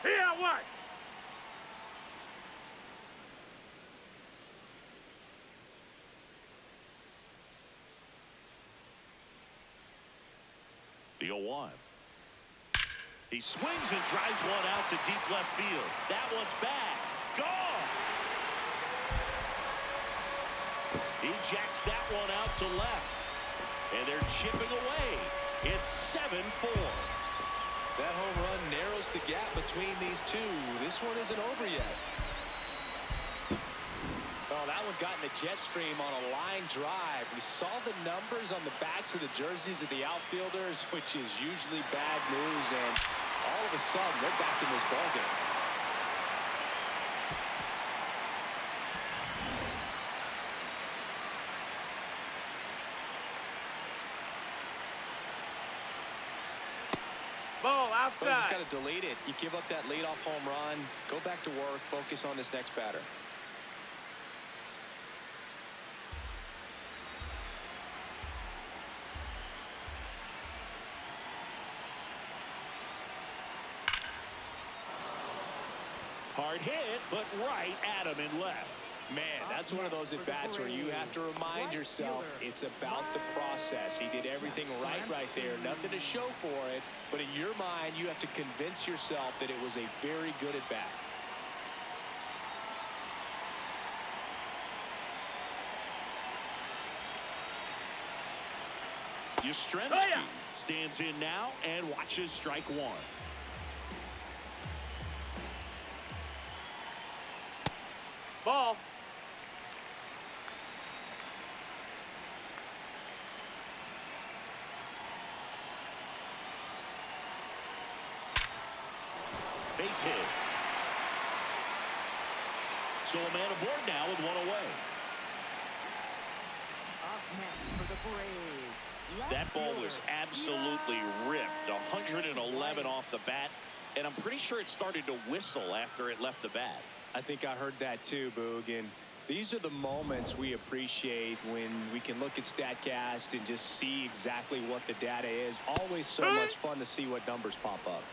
Here, what? The 0-1. He swings and drives one out to deep left field. That one's back. Gone. He jacks that one out to left. And they're chipping away. It's 7-4. That home run narrows the gap between these two. This one isn't over yet. Oh, that one got in the jet stream on a line drive. We saw the numbers on the backs of the jerseys of the outfielders, which is usually bad news, and all of a sudden they're back in this ballgame. Ball But you just outside. got to delete it. You give up that leadoff home run, go back to work, focus on this next batter. Hard hit, but right at him and left. Man, that's one of those at-bats where you have to remind yourself it's about the process. He did everything right there. Nothing to show for it, but in your mind, you have to convince yourself that it was a very good at-bat. Yastrzemski stands in now and watches strike one. Ball. Base hit. So a man aboard now with one away. Up next for the Braves. That ball was absolutely ripped. 111 off the bat. And I'm pretty sure it started to whistle after it left the bat. I think I heard that too, Boog. And these are the moments we appreciate when we can look at StatCast and just see exactly what the data is. Always so much fun to see what numbers pop up.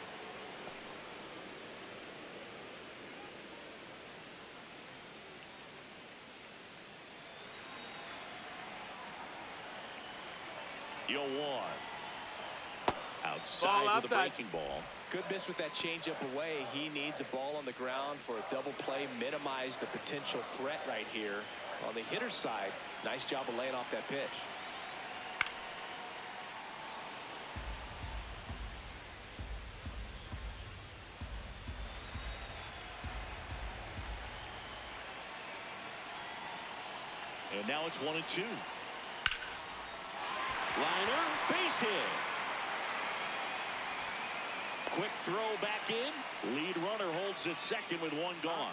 Yo, one. Outside with a breaking ball. Good miss with that changeup away. He needs a ball on the ground for a double play. Minimize the potential threat right here on the hitter's side. Nice job of laying off that pitch. And now it's 1-2. Liner, base hit. Quick throw back in. Lead runner holds at second with one gone.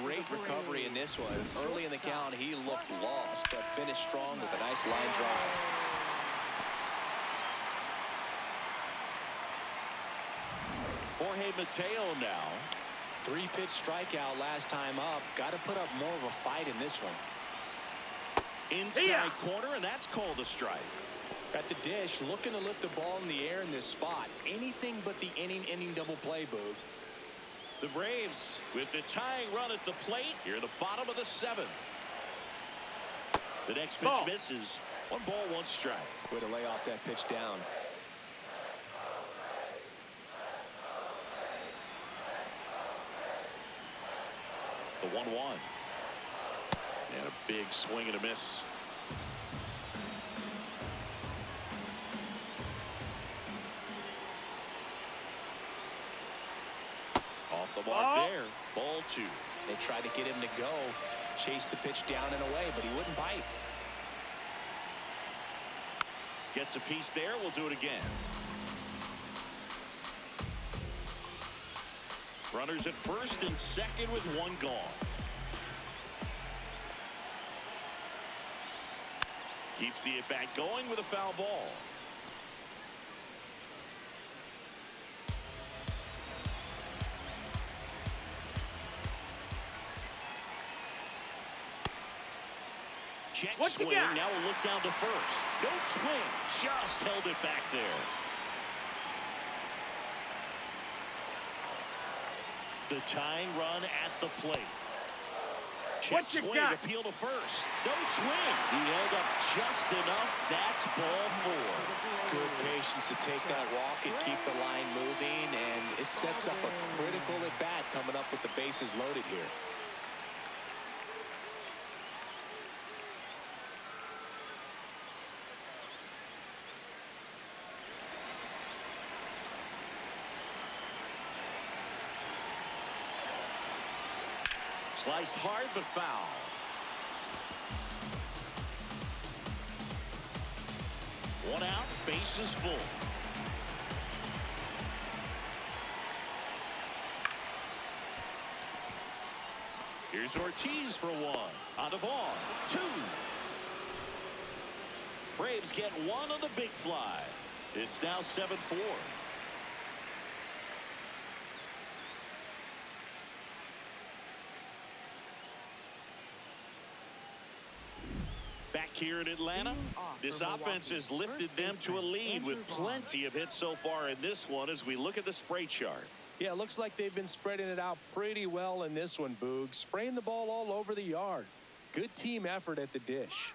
Great recovery in this one. Early in the count, he looked lost, but finished strong with a nice line drive. Jorge Mateo now. 3-pitch strikeout last time up. Got to put up more of a fight in this one. Inside corner, and that's called a strike. At the dish, looking to lift the ball in the air in this spot. Anything but the inning double play, Boog. The Braves with the tying run at the plate here in the bottom of the 7th. The next pitch misses. 1 ball, 1 strike. Way to lay off that pitch down. The 1-1. And a big swing and a miss. Off the mark there. Ball 2. They tried to get him to go. Chase the pitch down and away, but he wouldn't bite. Gets a piece there. We'll do it again. Runners at first and second with 1 gone. Keeps the at-bat going with a foul ball. Check swing. Now we'll look down to first. No swing. Just held it back there. The tying run at the plate. Check swing. Appeal to first. No swing. He held up just enough. That's ball 4. Good patience to take that walk and keep the line moving, and it sets up a critical at bat coming up with the bases loaded here. Sliced hard but foul. One out, bases full. Here's Ortiz for 1. On the ball. 2. Braves get 1 on the big fly. It's now 7-4. Back here in Atlanta, this offense has lifted them to a lead with plenty of hits so far in this one as we look at the spray chart. Yeah, it looks like they've been spreading it out pretty well in this one, Boog. Spraying the ball all over the yard. Good team effort at the dish.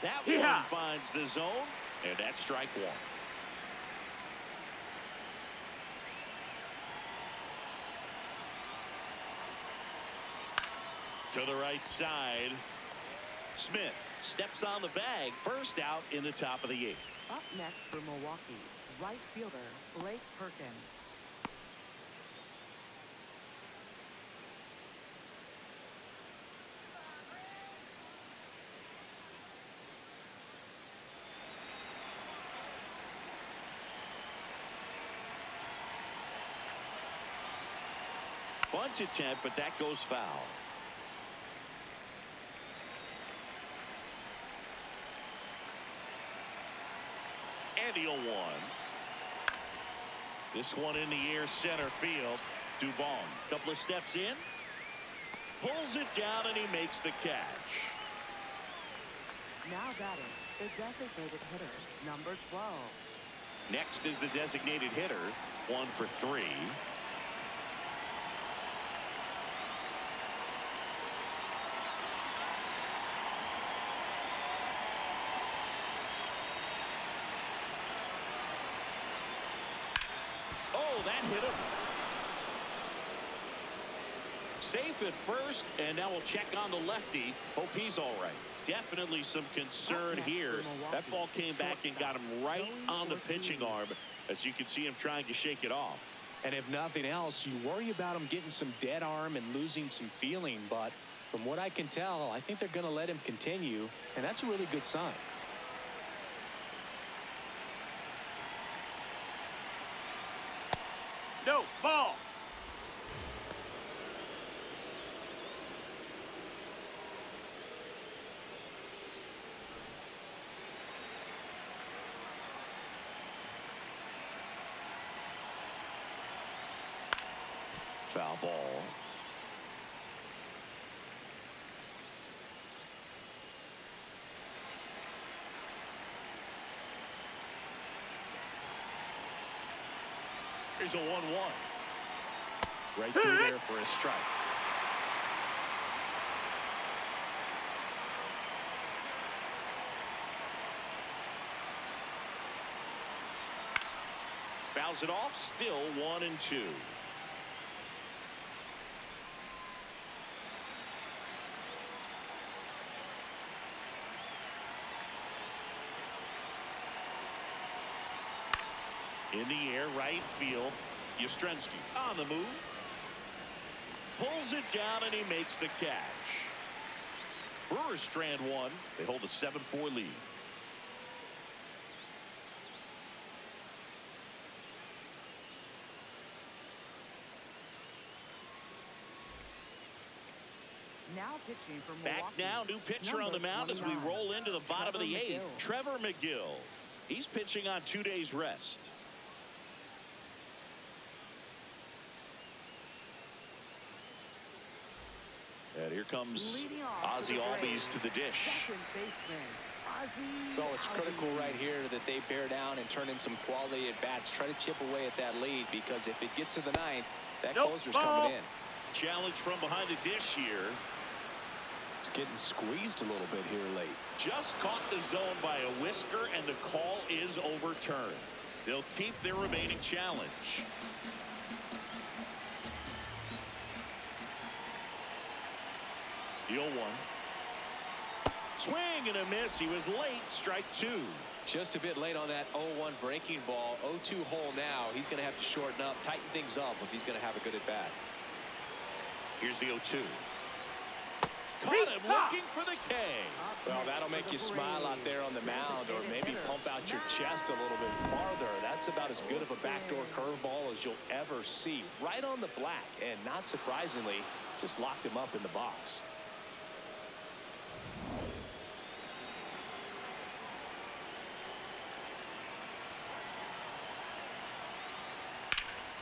That one finds the zone, and that's strike 1. To the right side. Smith steps on the bag. First out in the top of the 8th. Up next for Milwaukee, right fielder Blake Perkins. Bunt attempt, but that goes foul. And the 0-1. This one in the air, center field. Dubon, couple of steps in, pulls it down, and he makes the catch. Now batting, the designated hitter, number 12. Next is the designated hitter, 1 for 3. Oh, that hit him. Safe at first, and now we'll check on the lefty. Hope he's all right. Definitely some concern here. That ball came back and got him right on the pitching arm, as you can see him trying to shake it off. And if nothing else, you worry about him getting some dead arm and losing some feeling. But from what I can tell, I think they're going to let him continue, and that's a really good sign. No, ball. Foul ball. Here's a 1-1. Right through there for a strike. Fouls it off, still 1-2. In the air, right field. Yastrzemski on the move. Pulls it down, and he makes the catch. Brewers strand 1. They hold a 7-4 lead. Now pitching for Back Milwaukee. now, new pitcher on the mound as we roll into the bottom of the 8th. Trevor McGill. He's pitching on 2 days rest. And here comes Ozzie Albies to the dish. Second baseman, Ozzie. Well, it's critical right here that they bear down and turn in some quality at bats. Try to chip away at that lead, because if it gets to the 9th, that closer's coming in. Challenge from behind the dish here. It's getting squeezed a little bit here late. Just caught the zone by a whisker, and the call is overturned. They'll keep their remaining challenge. The 0-1. Swing and a miss. He was late. Strike 2. Just a bit late on that 0-1 breaking ball. 0-2 hole now. He's going to have to shorten up, tighten things up if he's going to have a good at bat. Here's the 0-2. Caught him looking for the K. Well, that'll make you smile out there on the mound, or maybe pump out your chest a little bit farther. That's about as good of a backdoor curveball as you'll ever see. Right on the black, and not surprisingly, just locked him up in the box.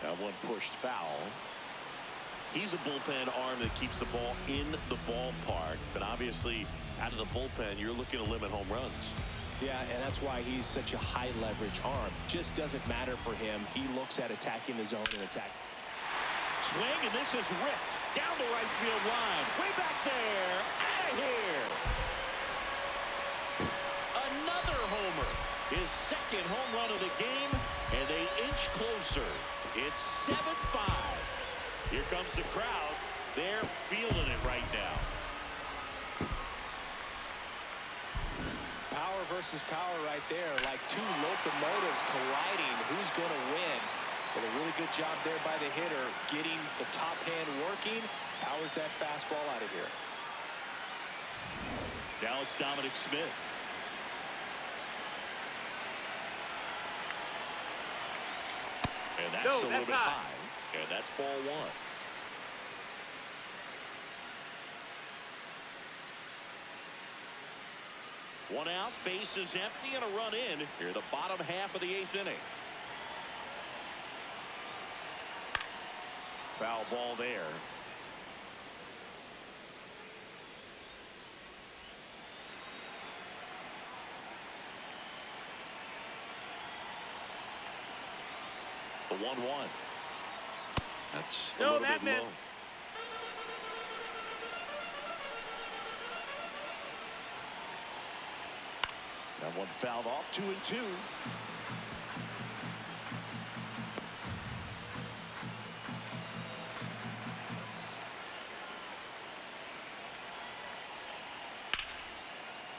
That one pushed foul. He's a bullpen arm that keeps the ball in the ballpark, but obviously out of the bullpen, you're looking to limit home runs. Yeah, and that's why he's such a high leverage arm. Just doesn't matter for him. He looks at attacking the zone and attack. Swing, and this is ripped down the right field line. Way back there. Out of here. Another homer. His second home run of the game, and they inch closer. It's 7-5. Here comes the crowd. They're feeling it right now. versus power right there, like two locomotives colliding. Who's going to win? But a really good job there by the hitter, getting the top hand working. Powers that fastball out of here. Now it's Dominic Smith. And that's a little bit high. And that's ball one. One out, base is empty, and a run in here, the bottom half of the 8th inning. Foul ball there. The 1-1. That's a little bit low. That one fouled off. 2-2.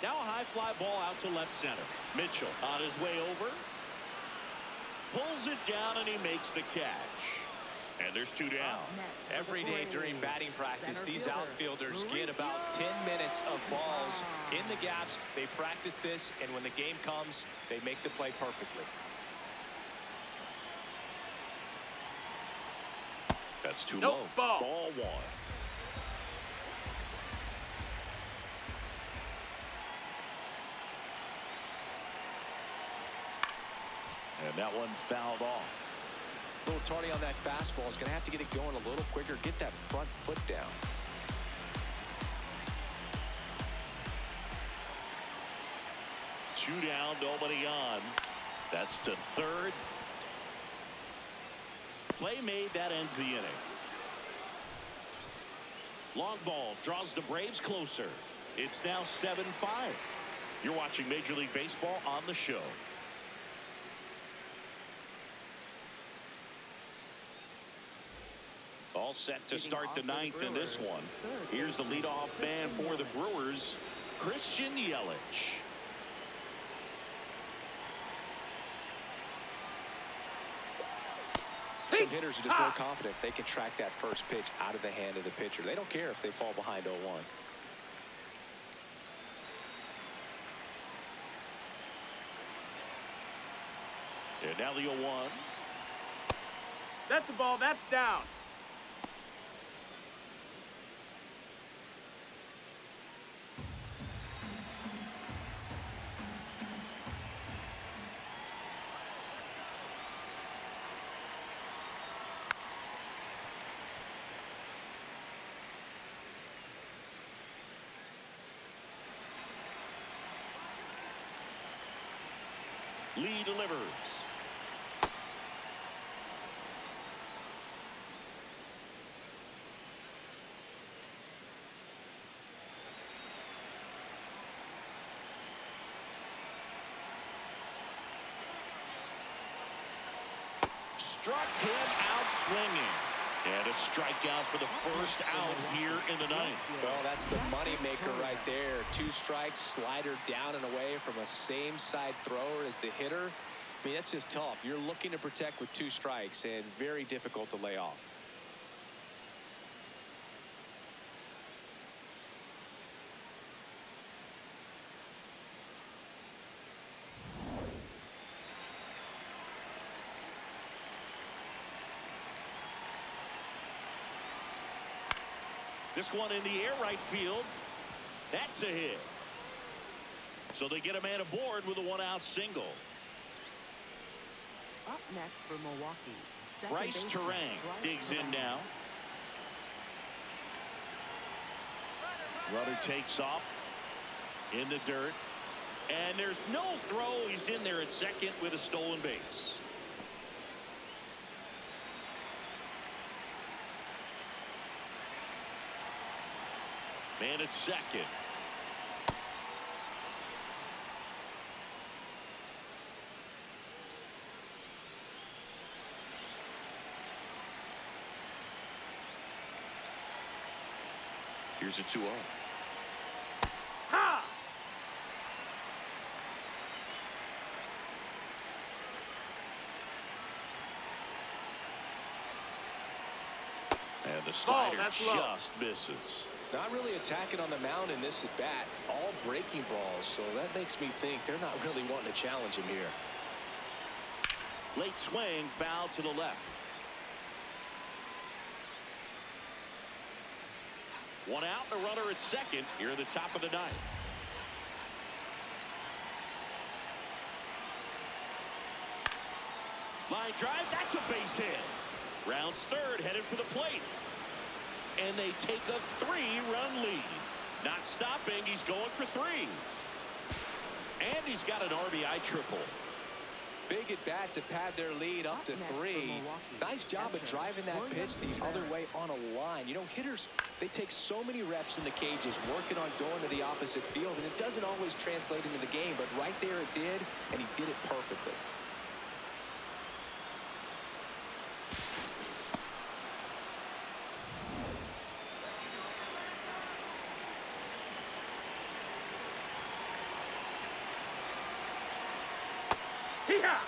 Now a high fly ball out to left center. Mitchell on his way over. Pulls it down and he makes the catch. And there's 2 down. Every day during batting practice, these outfielders get about 10 minutes of balls in the gaps. They practice this, and when the game comes, they make the play perfectly. That's too low. Ball one. And that one fouled off. A little tardy on that fastball. Is going to have to get it going a little quicker. Get that front foot down. Two down, nobody on. That's to third. Play made, that ends the inning. Long ball draws the Braves closer. It's now 7-5. You're watching Major League Baseball on the show. All set to start the 9th in this one. Here's the leadoff man for the Brewers, Christian Yelich. Some hitters are just more confident they can track that first pitch out of the hand of the pitcher. They don't care if they fall behind 0-1. And now the 0-1. That's a ball. That's down. Lee delivers. Struck him out swinging. And a strikeout for the first out here in the 9th. Well, that's the money maker right there. 2 strikes, slider down and away from a same side thrower as the hitter. I mean, that's just tough. You're looking to protect with 2 strikes and very difficult to lay off. This one in the air right field. That's a hit. So they get a man aboard with a 1-out single. Up next for Milwaukee, Bryce Terang digs in now. Runner takes off in the dirt. And there's no throw. He's in there at second with a stolen base. Man at second. Here's a 2-0. Ha! the slider that's low. just misses. Not really attacking on the mound in this at bat. All breaking balls. So that makes me think they're not really wanting to challenge him here. Late swing, foul to the left. One out, the runner at second here at the top of the ninth. Line drive, that's a base hit. Rounds third, headed for the plate. And they take a 3-run lead. Not stopping, he's going for 3. And he's got an RBI triple. Big at bat to pad their lead up to 3. Nice job of driving that pitch the other way on a line. You know, hitters, they take so many reps in the cages working on going to the opposite field, and it doesn't always translate into the game, but right there it did, and he did it perfectly. Hee-haw!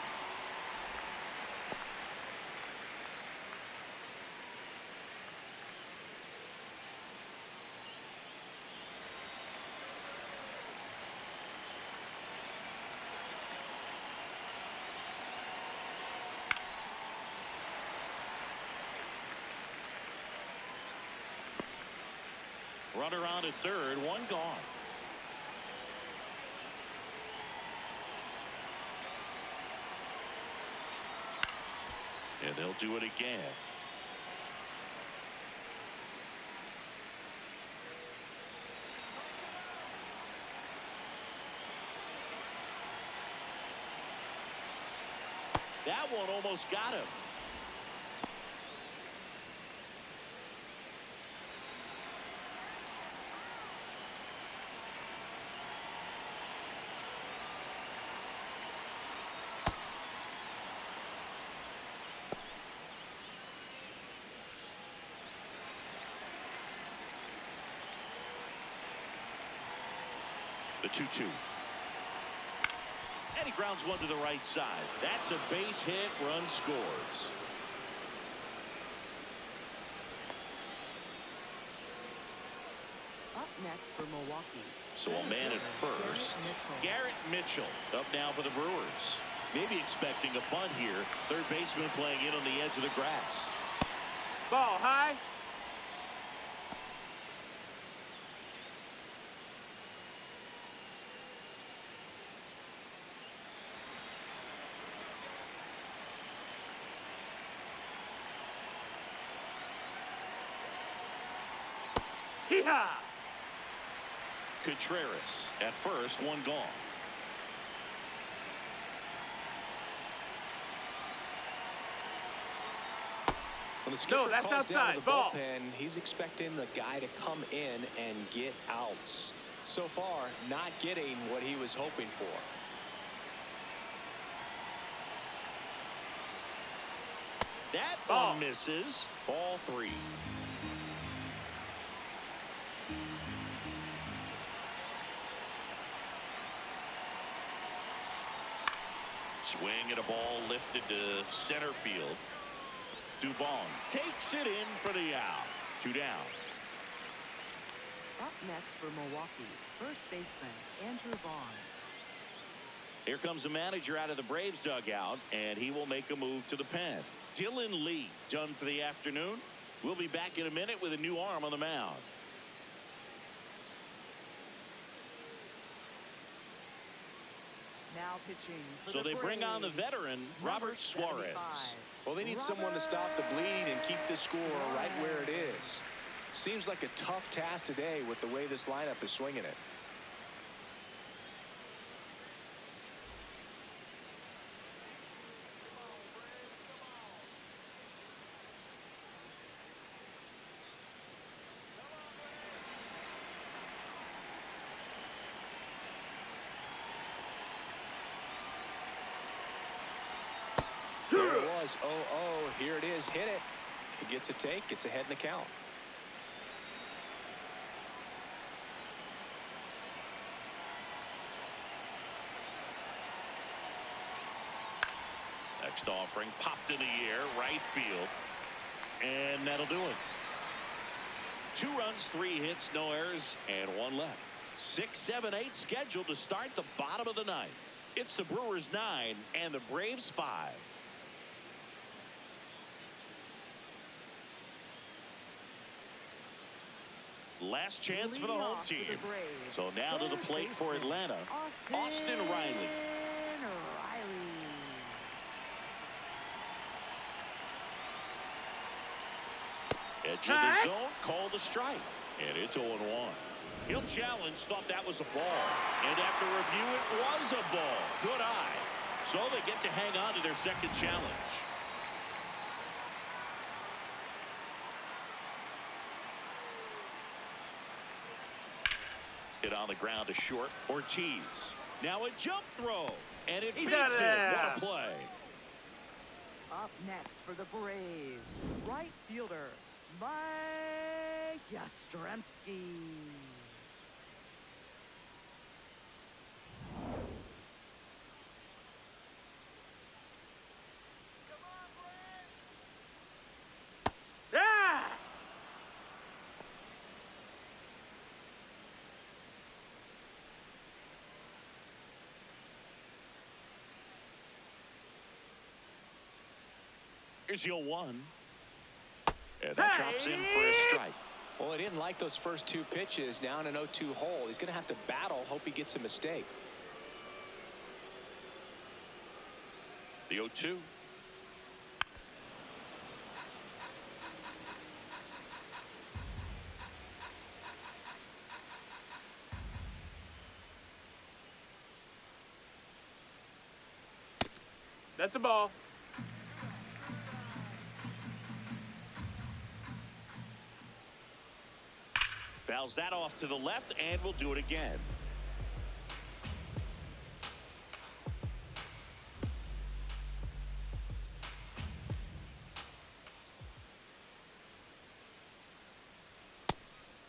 Runner on at third, one gone. And they'll do it again. That one almost got him. The 2-2. And he grounds one to the right side. That's a base hit. Run scores. Up next for Milwaukee. So a man at first. Garrett Mitchell up now for the Brewers. Maybe expecting a bunt here. Third baseman playing in on the edge of the grass. Ball high. Hee-haw! Contreras at first, one gone. When the skipper that's calls down outside. to the Ball. bullpen, he's expecting the guy to come in and get outs. So far, not getting what he was hoping for. That Ball. one misses. Ball 3. Swing and a ball lifted to center field. Dubon takes it in for the out. 2 down. Up next for Milwaukee, first baseman Andrew Vaughn. Here comes the manager out of the Braves dugout, and he will make a move to the pen. Dylan Lee done for the afternoon. We'll be back in a minute with a new arm on the mound. Now pitching for So the they bring on the Braves, veteran, number Robert Suarez. 75. Well, they need someone to stop the bleeding and keep the score right where it is. Seems like a tough task today with the way this lineup is swinging it. There it was. 0-0. Here it is. Hit it. He gets a take. Gets ahead in the count. Next offering popped in the air, right field. And that'll do it. 2 runs, 3 hits, no errors, and 1 left. 6, 7, 8 scheduled to start the bottom of the 9th. It's the Brewers 9 and the Braves 5. Last chance for the home team. So now to the plate for Atlanta, Austin Riley. Edge of the zone, called a strike, and it's 0-1. He'll challenge, thought that was a ball, and after review, it was a ball. Good eye. So they get to hang on to their second challenge. Hit on the ground to short. Ortiz. Now a jump throw, and it beats it. What a play. Up next for the Braves, right fielder, Mike Yastrzemski. Here's your 1. And that drops in for a strike. Well, he didn't like those first 2 pitches. Now in an 0-2 hole. He's going to have to battle. Hope he gets a mistake. The 0-2. That's a ball. Fouls that off to the left, and we'll do it again.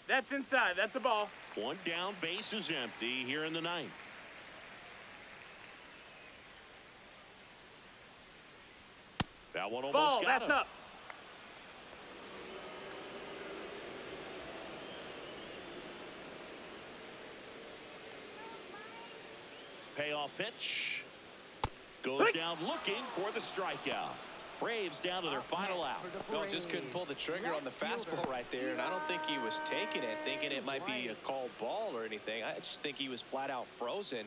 That's inside. That's a ball. 1 down, base is empty here in the 9th. That one almost Ball. got That's him. up. Payoff pitch. Goes down looking for the strikeout. Braves down to their final out. No, just couldn't pull the trigger on the fastball right there, and I don't think he was taking it, thinking it might be a called ball or anything. I just think he was flat out frozen.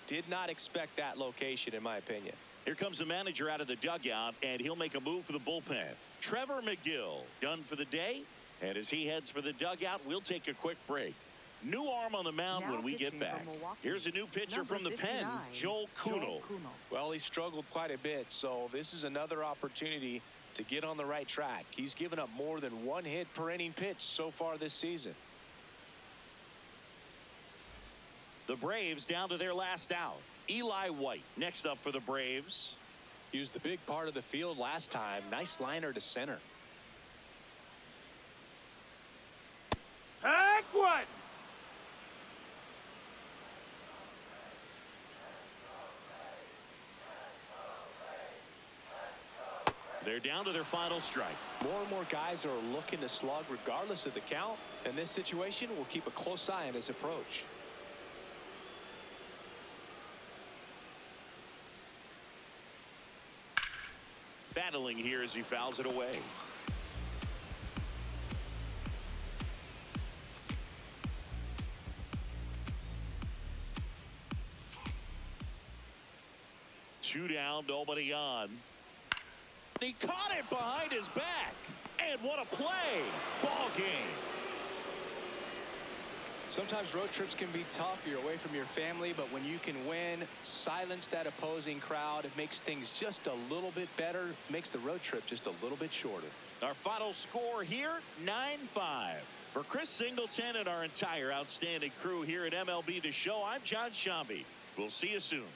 Did not expect that location, in my opinion. Here comes the manager out of the dugout, and he'll make a move for the bullpen. Trevor McGill done for the day, and as he heads for the dugout, we'll take a quick break. New arm on the mound when we get back. Here's a new pitcher from the pen, Joel Kuhnel. Well, he struggled quite a bit, so this is another opportunity to get on the right track. He's given up more than 1 hit per inning pitch so far this season. The Braves down to their last out. Eli White next up for the Braves. He was the big part of the field last time. Nice liner to center. Heck what? They're down to their final strike. More and more guys are looking to slug regardless of the count. In this situation, we'll keep a close eye on his approach. Battling here as he fouls it away. Two down, nobody on. He caught it behind his back. And what a play. Ball game. Sometimes road trips can be tough. You're away from your family, but when you can win, silence that opposing crowd, it makes things just a little bit better, makes the road trip just a little bit shorter. Our final score here, 9-5. For Chris Singleton and our entire outstanding crew here at MLB The Show, I'm John Shambi. We'll see you soon.